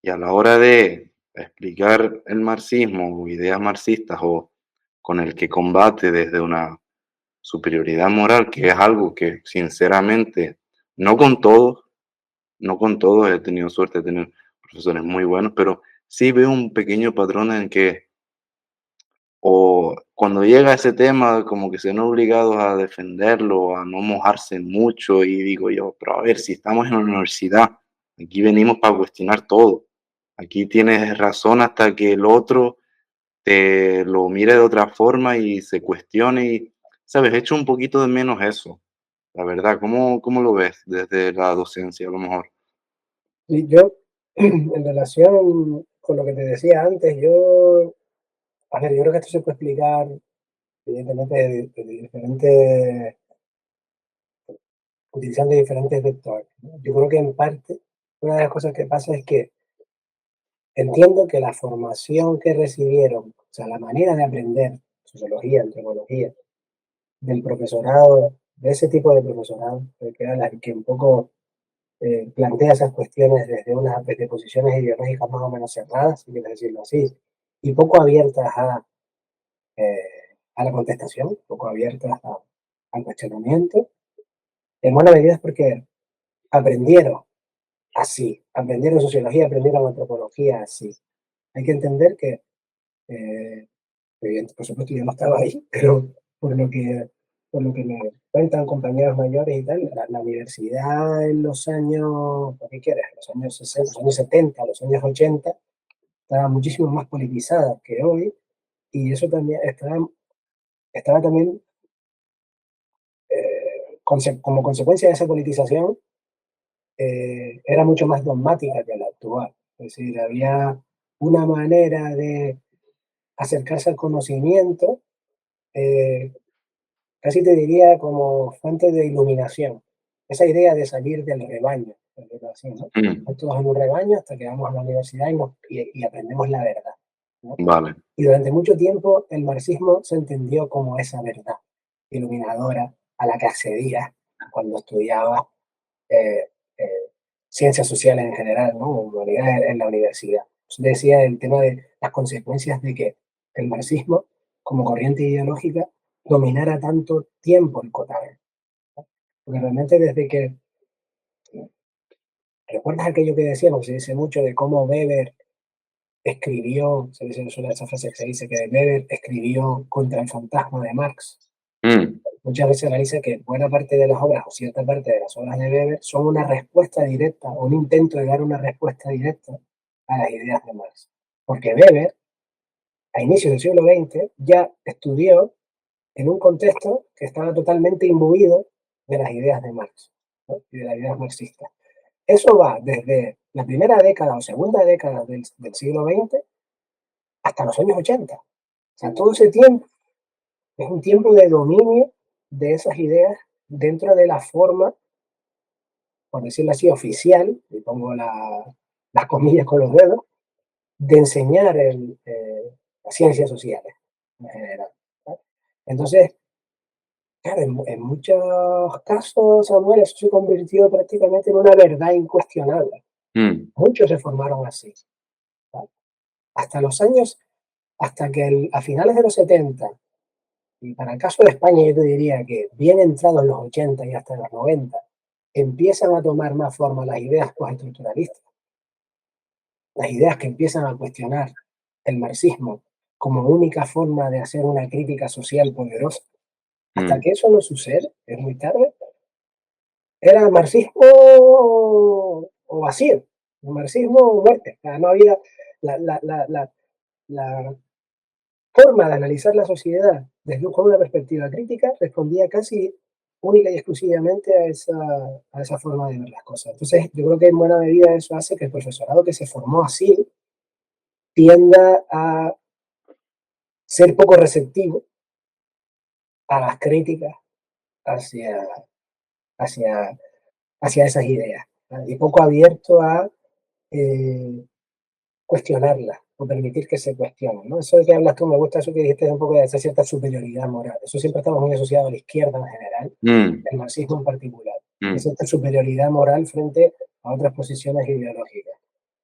y a la hora de explicar el marxismo o ideas marxistas o con el que combate desde una superioridad moral, que es algo que sinceramente no con todos, no con todos he tenido suerte de tener profesores muy buenos, pero sí veo un pequeño patrón en que o cuando llega ese tema, como que se ven obligados a defenderlo, a no mojarse mucho, y digo yo, pero a ver, si estamos en la universidad, aquí venimos para cuestionar todo. Aquí tienes razón hasta que el otro te lo mire de otra forma y se cuestione y, ¿sabes? He hecho un poquito de menos eso, la verdad. ¿Cómo lo ves desde la docencia a lo mejor? Y yo, en relación con lo que te decía antes, yo, a ver, yo creo que esto se puede explicar, evidentemente, de diferentes, utilizando diferentes vectores, ¿no? Yo creo que en parte, una de las cosas que pasa es que entiendo que la formación que recibieron, o sea, la manera de aprender sociología, antropología, del profesorado, de ese tipo de profesorado, que era la que un poco plantea esas cuestiones desde posiciones ideológicas más o menos cerradas, si quieres decirlo así, y poco abiertas eh, a la contestación, poco abiertas al cuestionamiento. En buena medida es porque aprendieron así, aprendieron sociología, aprendieron antropología así. Hay que entender que, eh, por supuesto, yo no estaba ahí, pero por lo que, por lo que me cuentan compañeros mayores y tal, la universidad en los años, ¿qué quieres? Los años 60, los años 70, los años 80, estaba muchísimo más politizada que hoy, y eso también estaba también, como consecuencia de esa politización, era mucho más dogmática que la actual. Es decir, había una manera de acercarse al conocimiento, eh, casi te diría como fuente de iluminación. Esa idea de salir del rebaño, por decirlo así, ¿no? Mm, Estamos todos en un rebaño hasta que vamos a la universidad y aprendemos la verdad, ¿no? vale. Y durante mucho tiempo el marxismo se entendió como esa verdad iluminadora a la que accedía cuando estudiaba eh, eh, ciencias sociales en general, ¿no? Humanidades en la universidad. Yo decía el tema de las consecuencias de que el marxismo, como corriente ideológica, dominara tanto tiempo el COTADE. Porque realmente desde que, ¿recuerdas aquello que decíamos? Se dice mucho de cómo Weber escribió, se dice esa frase que se dice que Weber escribió contra el fantasma de Marx. Mm, Muchas veces analiza que buena parte de las obras o cierta parte de las obras de Weber son una respuesta directa o un intento de dar una respuesta directa a las ideas de Marx. Porque Weber, a inicios del siglo XX, ya estudió en un contexto que estaba totalmente imbuido de las ideas de Marx, ¿no? Y de las ideas marxistas. Eso va desde la primera década o segunda década del siglo XX hasta los años 80. O sea, todo ese tiempo es un tiempo de dominio de esas ideas dentro de la forma, por decirlo así, oficial, y pongo las comillas con los dedos, de enseñar las ciencias sociales en general, ¿no? Entonces, claro, en muchos casos, Samuel, eso se convirtió prácticamente en una verdad incuestionable. mm, Muchos se formaron así, ¿no? Hasta los años, hasta que a finales de los 70, y para el caso de España yo te diría que bien entrados los 80 y hasta los 90, empiezan a tomar más forma las ideas postestructuralistas, las ideas que empiezan a cuestionar el marxismo como única forma de hacer una crítica social poderosa, hasta mm, que eso no sucede, es muy tarde, era marxismo o vacío, marxismo o muerte. O sea, no había la forma de analizar la sociedad desde con una perspectiva crítica, respondía casi única y exclusivamente a esa forma de ver las cosas. Entonces, yo creo que en buena medida eso hace que el profesorado que se formó así tienda a ser poco receptivo a las críticas hacia, hacia, hacia esas ideas, ¿vale? Y poco abierto a eh, cuestionarlas o permitir que se cuestionen, ¿no? Eso de que hablas tú, me gusta eso que dijiste un poco de esa cierta superioridad moral. Eso siempre estamos muy asociado a la izquierda en general, mm, el marxismo en particular. mm, Esa superioridad moral frente a otras posiciones ideológicas.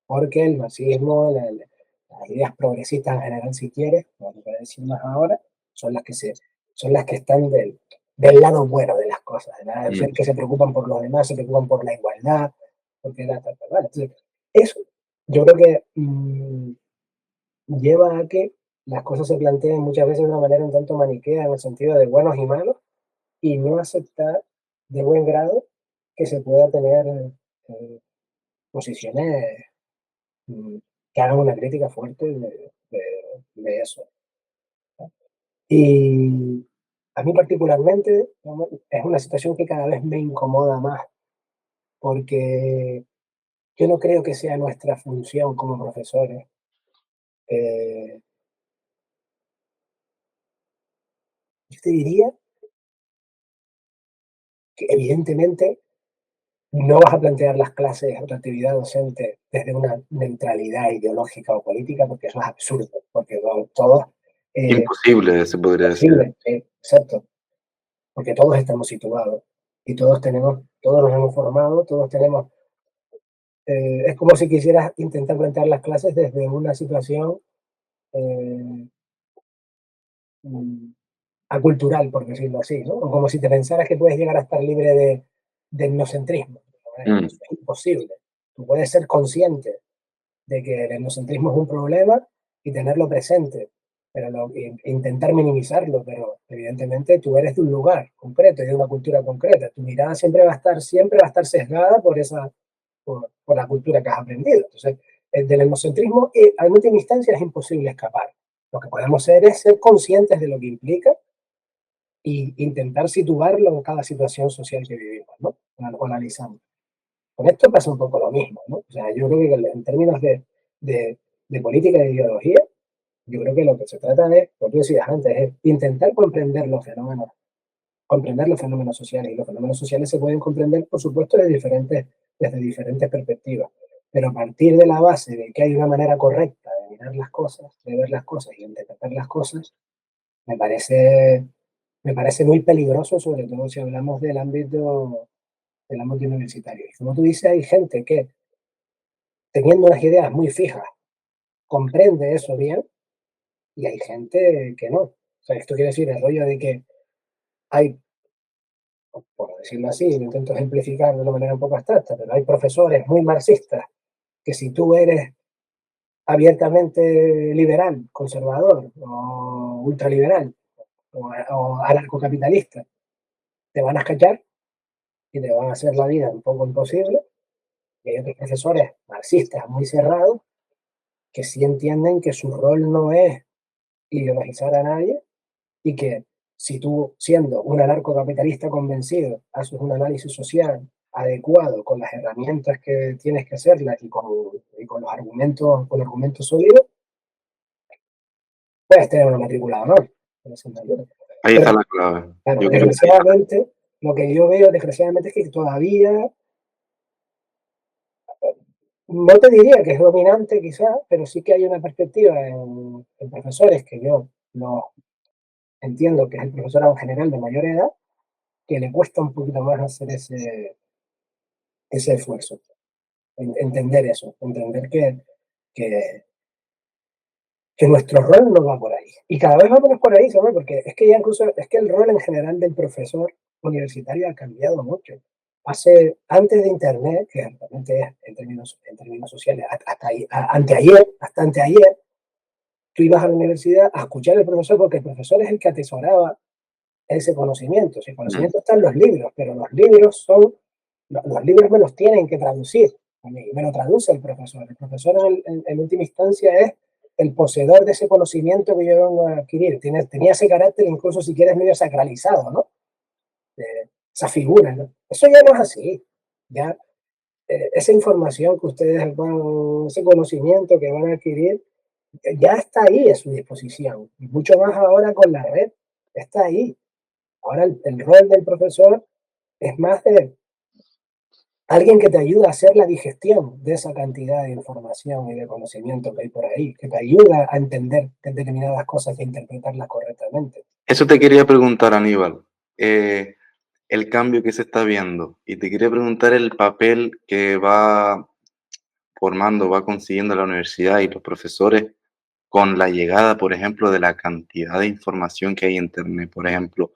Porque el marxismo, las ideas progresistas en general, si quieres, como te voy a decir más ahora, son las que, son las que están del lado bueno de las cosas, ¿verdad? mm. Que se preocupan por los demás, se preocupan por la igualdad, porque ¿vale? Entonces, eso yo creo que lleva a que las cosas se planteen muchas veces de una manera un tanto maniquea en el sentido de buenos y malos y no aceptar de buen grado que se pueda tener posiciones mm, que hagan una crítica fuerte de eso. Y a mí particularmente es una situación que cada vez me incomoda más porque yo no creo que sea nuestra función como profesores. eh, yo te diría que evidentemente no vas a plantear las clases o tu actividad docente desde una neutralidad ideológica o política, porque eso es absurdo, porque todos, Imposible, se podría decir. posible, exacto, porque todos estamos situados y todos nos hemos formado, todos tenemos, es como si quisieras intentar plantear las clases desde una situación eh, mm, acultural, por decirlo así, ¿no? O como si te pensaras que puedes llegar a estar libre de etnocentrismo. Mm, Eso es imposible. Tú puedes ser consciente de que el etnocentrismo es un problema y tenerlo presente, pero intentar minimizarlo, pero evidentemente tú eres de un lugar concreto y de una cultura concreta. Tu mirada siempre va a estar sesgada por por la cultura que has aprendido. Entonces, del etnocentrismo en última instancia es imposible escapar. Lo que podemos hacer es ser conscientes de lo que implica e intentar situarlo en cada situación social que vivimos, ¿no? O analizando. Con esto pasa un poco lo mismo, ¿no? O sea, yo creo que en términos de, de política y de ideología, yo creo que lo que se trata de, como tú decías antes, es intentar comprender los fenómenos sociales. Y los fenómenos sociales se pueden comprender, por supuesto, desde diferentes perspectivas. Pero a partir de la base de que hay una manera correcta de mirar las cosas, de ver las cosas y de interpretar las cosas, me parece, me parece muy peligroso, sobre todo si hablamos del ámbito universitario. Y como tú dices, hay gente que teniendo unas ideas muy fijas, comprende eso bien y hay gente que no. O sea, esto quiere decir el rollo de que hay, por decirlo así, lo intento ejemplificar de una manera un poco abstracta, pero hay profesores muy marxistas que si tú eres abiertamente liberal, conservador o ultraliberal o anarcocapitalista, te van a escachar y te van a hacer la vida un poco imposible. Y hay otros profesores marxistas muy cerrados que sí entienden que su rol no es ideologizar a nadie y que si tú, siendo un anarcocapitalista convencido, haces un análisis social adecuado con las herramientas que tienes que hacerlas y con argumentos sólidos, puedes tener una matrícula de honor. ahí Pero, está la clave. claro, Yo creo que ahí está la desgraciadamente, lo que yo veo, desgraciadamente, es que todavía, no te diría que es dominante quizás, pero sí que hay una perspectiva en profesores que yo no entiendo que es el profesorado general de mayor edad, que le cuesta un poquito más hacer ese esfuerzo, entender eso, entender que, que nuestro rol no va por ahí. Y cada vez va menos por ahí, ¿sabes? Porque es que ya incluso, es que el rol en general del profesor universitario ha cambiado mucho. antes de Internet, que realmente es en términos sociales, hasta anteayer, tú ibas a la universidad a escuchar al profesor porque el profesor es el que atesoraba ese conocimiento. Ese mm, conocimiento está en los libros, pero los libros los libros me los tienen que traducir. Me lo traduce el profesor. El profesor en última instancia es el poseedor de ese conocimiento que yo vengo a adquirir. Tenía ese carácter incluso si quieres medio sacralizado, ¿no? Esa figura, ¿no? Eso ya no es así. Ya esa información que ustedes van, ese conocimiento que van a adquirir, ya está ahí a su disposición. Y mucho más ahora con la red, está ahí. Ahora el rol del profesor es más de alguien que te ayuda a hacer la digestión de esa cantidad de información y de conocimiento que hay por ahí, que te ayuda a entender determinadas cosas y a interpretarlas correctamente. Eso te quería preguntar, Aníbal, el cambio que se está viendo, y te quería preguntar el papel que va formando, va consiguiendo la universidad y los profesores con la llegada, por ejemplo, de la cantidad de información que hay en Internet. Por ejemplo,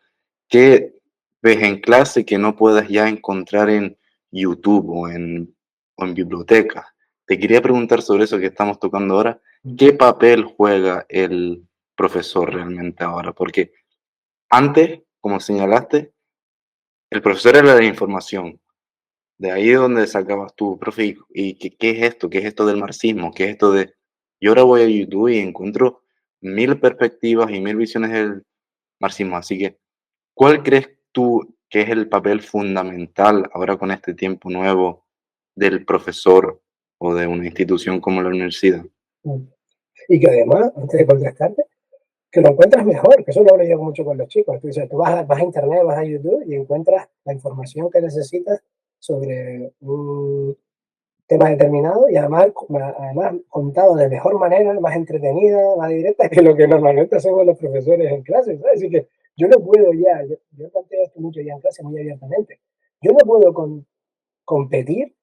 ¿qué ves en clase que no puedas ya encontrar en YouTube o en bibliotecas? Te quería preguntar sobre eso que estamos tocando ahora. ¿Qué papel juega el profesor realmente ahora? Porque antes, como señalaste, el profesor era la información. De ahí es donde sacabas tú, profe, ¿y qué es esto? ¿Qué es esto del marxismo? ¿Qué es esto de...? Yo ahora voy a YouTube y encuentro 1000 perspectivas y 1000 visiones del marxismo. Así que, ¿cuál crees tú que es el papel fundamental ahora con este tiempo nuevo del profesor o de una institución como la universidad? Y que además, antes de contestarte, que lo encuentras mejor, que eso lo hablo yo mucho con los chicos. Tú dices, tú vas a internet, vas a YouTube y encuentras la información que necesitas sobre un tema determinado y además contado de mejor manera, más entretenida, más directa que lo que normalmente hacemos los profesores en clase, ¿sabes? Así que yo no puedo ya, yo planteo esto mucho ya en clase muy abiertamente, yo no puedo competir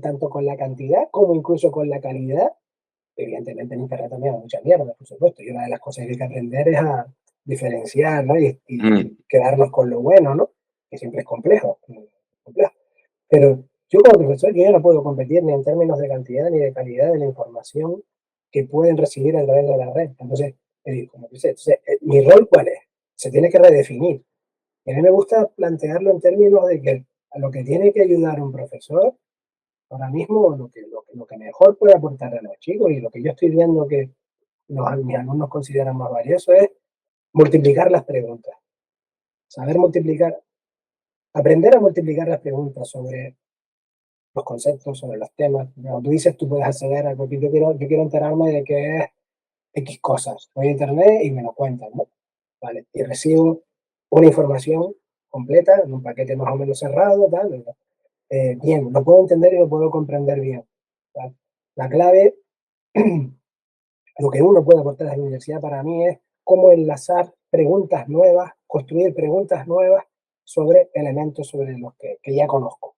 tanto con la cantidad como incluso con la calidad. Evidentemente en internet también hay mucha mierda, por supuesto, y una de las cosas que hay que aprender es a diferenciar, ¿no? Y Mm, quedarnos con lo bueno, ¿no? Que siempre es complejo. Pero yo como profesor, yo ya no puedo competir ni en términos de cantidad ni de calidad de la información que pueden recibir a través de la red. Entonces, como dice, ¿mi rol cuál es? Se tiene que redefinir. Y a mí me gusta plantearlo en términos de que a lo que tiene que ayudar un profesor ahora mismo, lo que mejor puede aportar a los chicos y lo que yo estoy viendo que mis alumnos consideran más valioso es multiplicar las preguntas. Saber multiplicar, aprender a multiplicar las preguntas sobre los conceptos, sobre los temas. Como tú dices, tú puedes acceder a porque yo quiero enterarme de qué es X cosas. Voy a internet y me lo cuentan, ¿no? Vale, y recibo una información completa en un paquete más o menos cerrado, tal. Bien, lo puedo entender y lo puedo comprender bien. ¿Vale? La clave, lo que uno puede aportar a la universidad para mí es cómo enlazar preguntas nuevas, construir preguntas nuevas sobre elementos sobre los que ya conozco.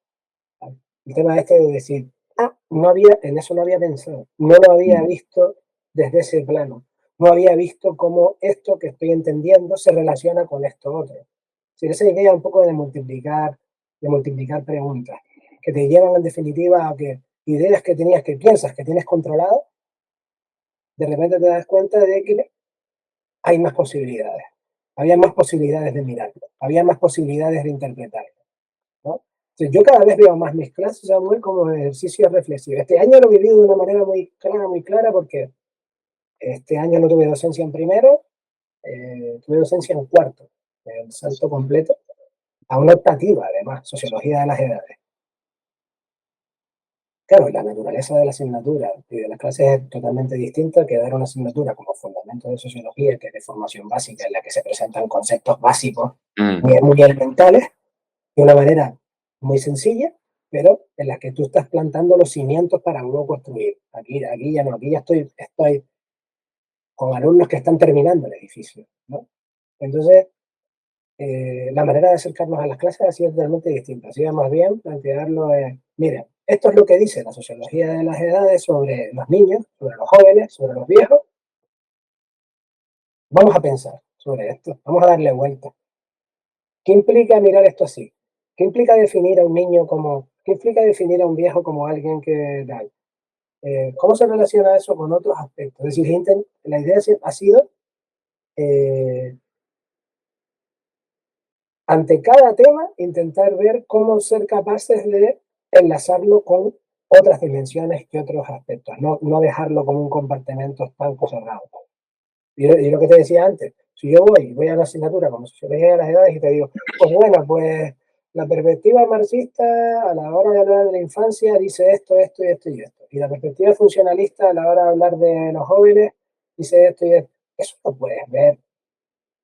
¿Vale? El tema este de decir, en eso no había pensado, no lo había mm, visto desde ese plano, no había visto cómo esto que estoy entendiendo se relaciona con esto otro. Si esa idea un poco de multiplicar preguntas, que te llevan en definitiva a que ideas que tenías que piensas que tienes controlado, de repente te das cuenta de que hay más posibilidades. Había más posibilidades de mirarlo, había más posibilidades de interpretarlo, ¿no? Entonces, yo cada vez veo más mis clases, Samuel, como ejercicio reflexivo. Este año lo he vivido de una manera muy clara, porque este año no tuve docencia en primero, tuve docencia en cuarto, el salto completo, a una optativa, además, sociología de las edades. Claro, la naturaleza de la asignatura y de las clases es totalmente distinta que dar una asignatura como fundamento de sociología, que es de formación básica, en la que se presentan conceptos básicos mm. muy elementales, de una manera muy sencilla, pero en la que tú estás plantando los cimientos para luego construir. Aquí ya no, aquí ya estoy con alumnos que están terminando el edificio, ¿no? Entonces, la manera de acercarnos a las clases ha sido totalmente distinta. Ha sido más bien plantearlo, mira, esto es lo que dice la sociología de las edades sobre los niños, sobre los jóvenes, sobre los viejos. Vamos a pensar sobre esto, vamos a darle vuelta. ¿Qué implica mirar esto así? ¿Qué implica definir a un niño como, qué implica definir a un viejo como alguien que tal? ¿Cómo se relaciona eso con otros aspectos? Es decir, la idea ha sido, eh, ante cada tema, intentar ver cómo ser capaces de enlazarlo con otras dimensiones y otros aspectos, no dejarlo como un compartimento estanco cerrado. Y lo que te decía antes, si yo voy a una asignatura como Sociología de las Edades y te digo, pues bueno, pues la perspectiva marxista a la hora de hablar de la infancia dice esto, esto y esto y esto. Y la perspectiva funcionalista a la hora de hablar de los jóvenes dice esto y esto. Eso lo puedes ver,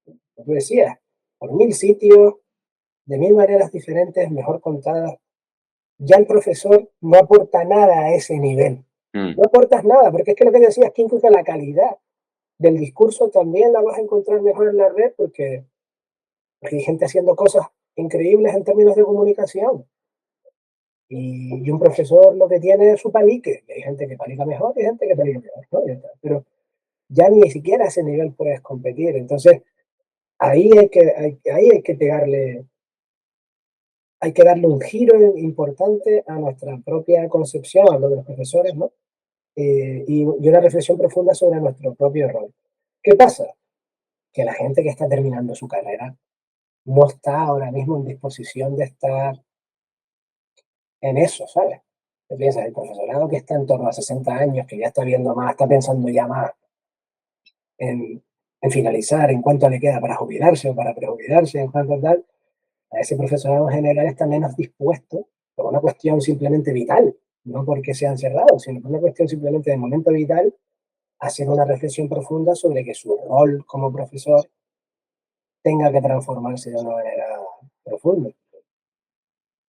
como tú decías, por 1000 sitios, de 1000 maneras diferentes, mejor contadas. Ya el profesor no aporta nada a ese nivel. Mm, No aportas nada, porque es que lo que decías, que incluso la calidad del discurso también la vas a encontrar mejor en la red porque hay gente haciendo cosas increíbles en términos de comunicación. Y un profesor lo que tiene es su palique. Y hay gente que palica mejor y hay gente que palica peor, ¿no? Pero ya ni siquiera a ese nivel puedes competir. Entonces, ahí hay que pegarle, hay que darle un giro importante a nuestra propia concepción, hablo de los profesores, ¿no? Y una reflexión profunda sobre nuestro propio rol. ¿Qué pasa? Que la gente que está terminando su carrera no está ahora mismo en disposición de estar en eso, ¿sabes? ¿Qué piensas? El profesorado que está en torno a 60 años, que ya está viendo más, está pensando ya más en, en finalizar, en cuánto le queda para jubilarse o para prejubilarse, en cuanto tal, a ese profesorado en general está menos dispuesto por una cuestión simplemente vital, no porque sean cerrados, sino por una cuestión simplemente de momento vital, a hacer una reflexión profunda sobre que su rol como profesor tenga que transformarse de una manera profunda.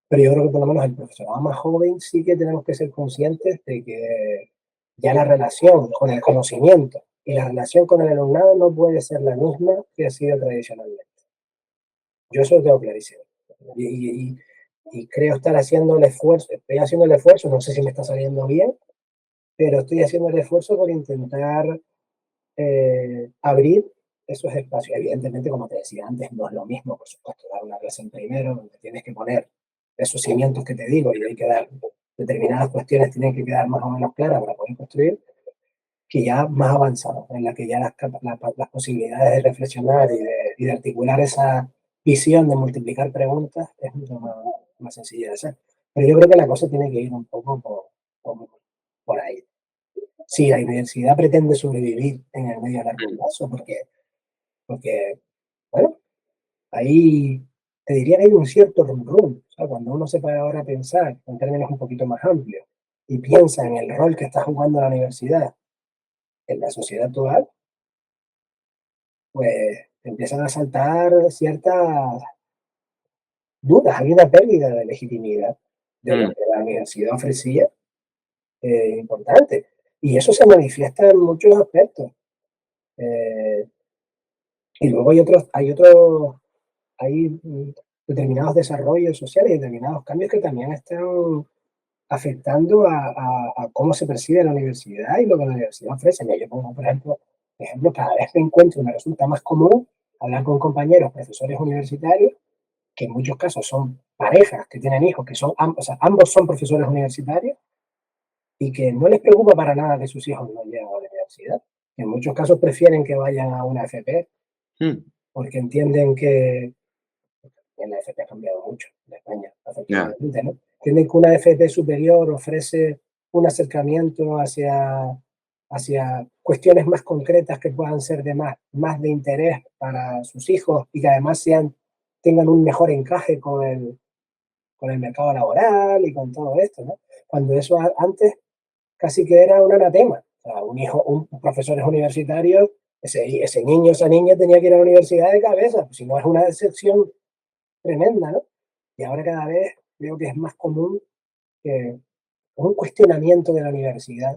Pero yo creo que por lo menos el profesorado más joven sí que tenemos que ser conscientes de que ya la relación con el conocimiento y la relación con el alumnado no puede ser la misma que ha sido tradicionalmente. Yo eso lo tengo clarísimo. Y, y, y creo estar haciendo el esfuerzo, estoy haciendo el esfuerzo, no sé si me está saliendo bien, pero estoy haciendo el esfuerzo por intentar abrir esos espacios. Evidentemente, como te decía antes, no es lo mismo, por supuesto, dar una clase en primero, donde tienes que poner esos cimientos que te digo y hay que dar determinadas cuestiones, tienen que quedar más o menos claras para poder construir, que ya más avanzado, en la que ya las posibilidades de reflexionar y de articular esa visión de multiplicar preguntas es mucho más sencilla de hacer. Pero yo creo que la cosa tiene que ir un poco por ahí. Si la universidad pretende sobrevivir en el medio a largo mm, plazo, porque bueno, ahí te diría que hay un cierto rum rum. O sea, cuando uno se para ahora a pensar en términos un poquito más amplios y piensa en el rol que está jugando la universidad en la sociedad actual, pues empiezan a saltar ciertas dudas. Hay una pérdida de legitimidad de lo mm. que la universidad ofrecía, importante. Y eso se manifiesta en muchos aspectos. Eh, y luego hay determinados desarrollos sociales y determinados cambios que también están afectando a cómo se percibe la universidad y lo que la universidad ofrece. Mira, yo pongo, por ejemplo, cada vez me encuentro, me resulta más común hablar con compañeros, profesores universitarios, que en muchos casos son parejas que tienen hijos, que son, o sea, ambos son profesores universitarios y que no les preocupa para nada que sus hijos no lleguen a la universidad. En muchos casos prefieren que vayan a una FP Mm, porque entienden que en la FP ha cambiado mucho en España, ya, afortunadamente, ¿no? Entienden que una FP superior ofrece un acercamiento hacia cuestiones más concretas que puedan ser de más de interés para sus hijos y que además tengan un mejor encaje con el mercado laboral y con todo esto, ¿no? Cuando eso antes casi que era un anatema. O sea, un profesor universitario, ese niño, esa niña tenía que ir a la universidad de cabeza, pues si no es una decepción tremenda, ¿no? Y ahora cada vez veo que es más común que un cuestionamiento de la universidad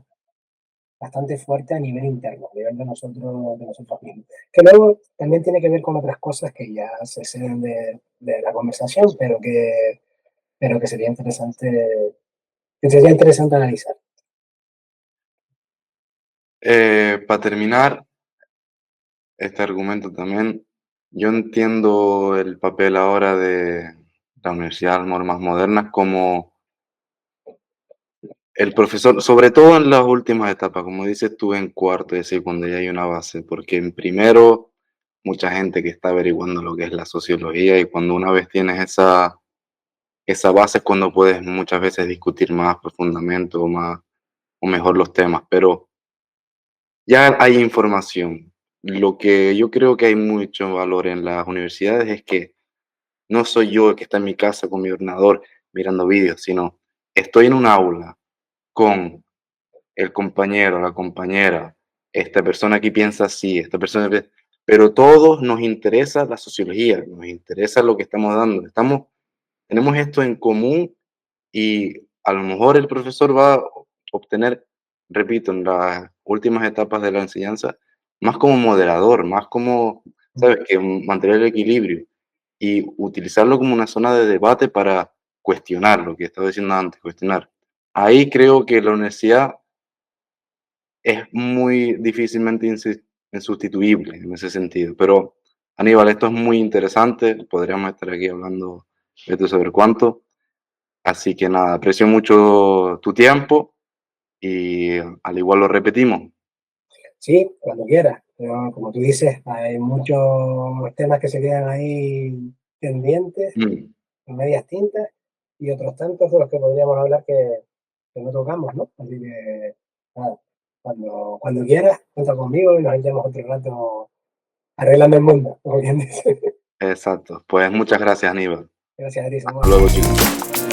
bastante fuerte a nivel interno, a nivel de nosotros mismos. Que luego también tiene que ver con otras cosas que ya se exceden de la conversación, pero que sería interesante analizar. Para terminar este argumento también, yo entiendo el papel ahora de la universidad, normas modernas, como el profesor, sobre todo en las últimas etapas, como dices tú, en cuarto y así, cuando ya hay una base, porque en primero, mucha gente que está averiguando lo que es la sociología y cuando una vez tienes esa base es cuando puedes muchas veces discutir más profundamente o más o mejor los temas, pero ya hay información. Lo que yo creo que hay mucho valor en las universidades es que no soy yo el que está en mi casa con mi ordenador mirando vídeos, sino estoy en un aula con el compañero, la compañera, esta persona que piensa así, esta persona pero todos nos interesa la sociología, nos interesa lo que estamos dando. Tenemos esto en común y a lo mejor el profesor va a obtener, repito, en las últimas etapas de la enseñanza, más como moderador, más como, ¿sabes? Que mantener el equilibrio y utilizarlo como una zona de debate para cuestionar lo que estaba diciendo antes, cuestionar. Ahí creo que la universidad es muy difícilmente insustituible en ese sentido. Pero, Aníbal, esto es muy interesante. Podríamos estar aquí hablando de esto saber cuánto. Así que nada, aprecio mucho tu tiempo y al igual lo repetimos. Sí, cuando quieras. Pero como tú dices, hay muchos temas que se quedan ahí pendientes, Mm, en medias tintas, y otros tantos de los que podríamos hablar que no tocamos, ¿no? Así que, nada, cuando quieras, cuenta conmigo y nos echamos otro rato arreglando el mundo, como quien dice. exacto. Pues muchas gracias, Aníbal. Gracias a ti, Hasta Samuel. luego, chicos.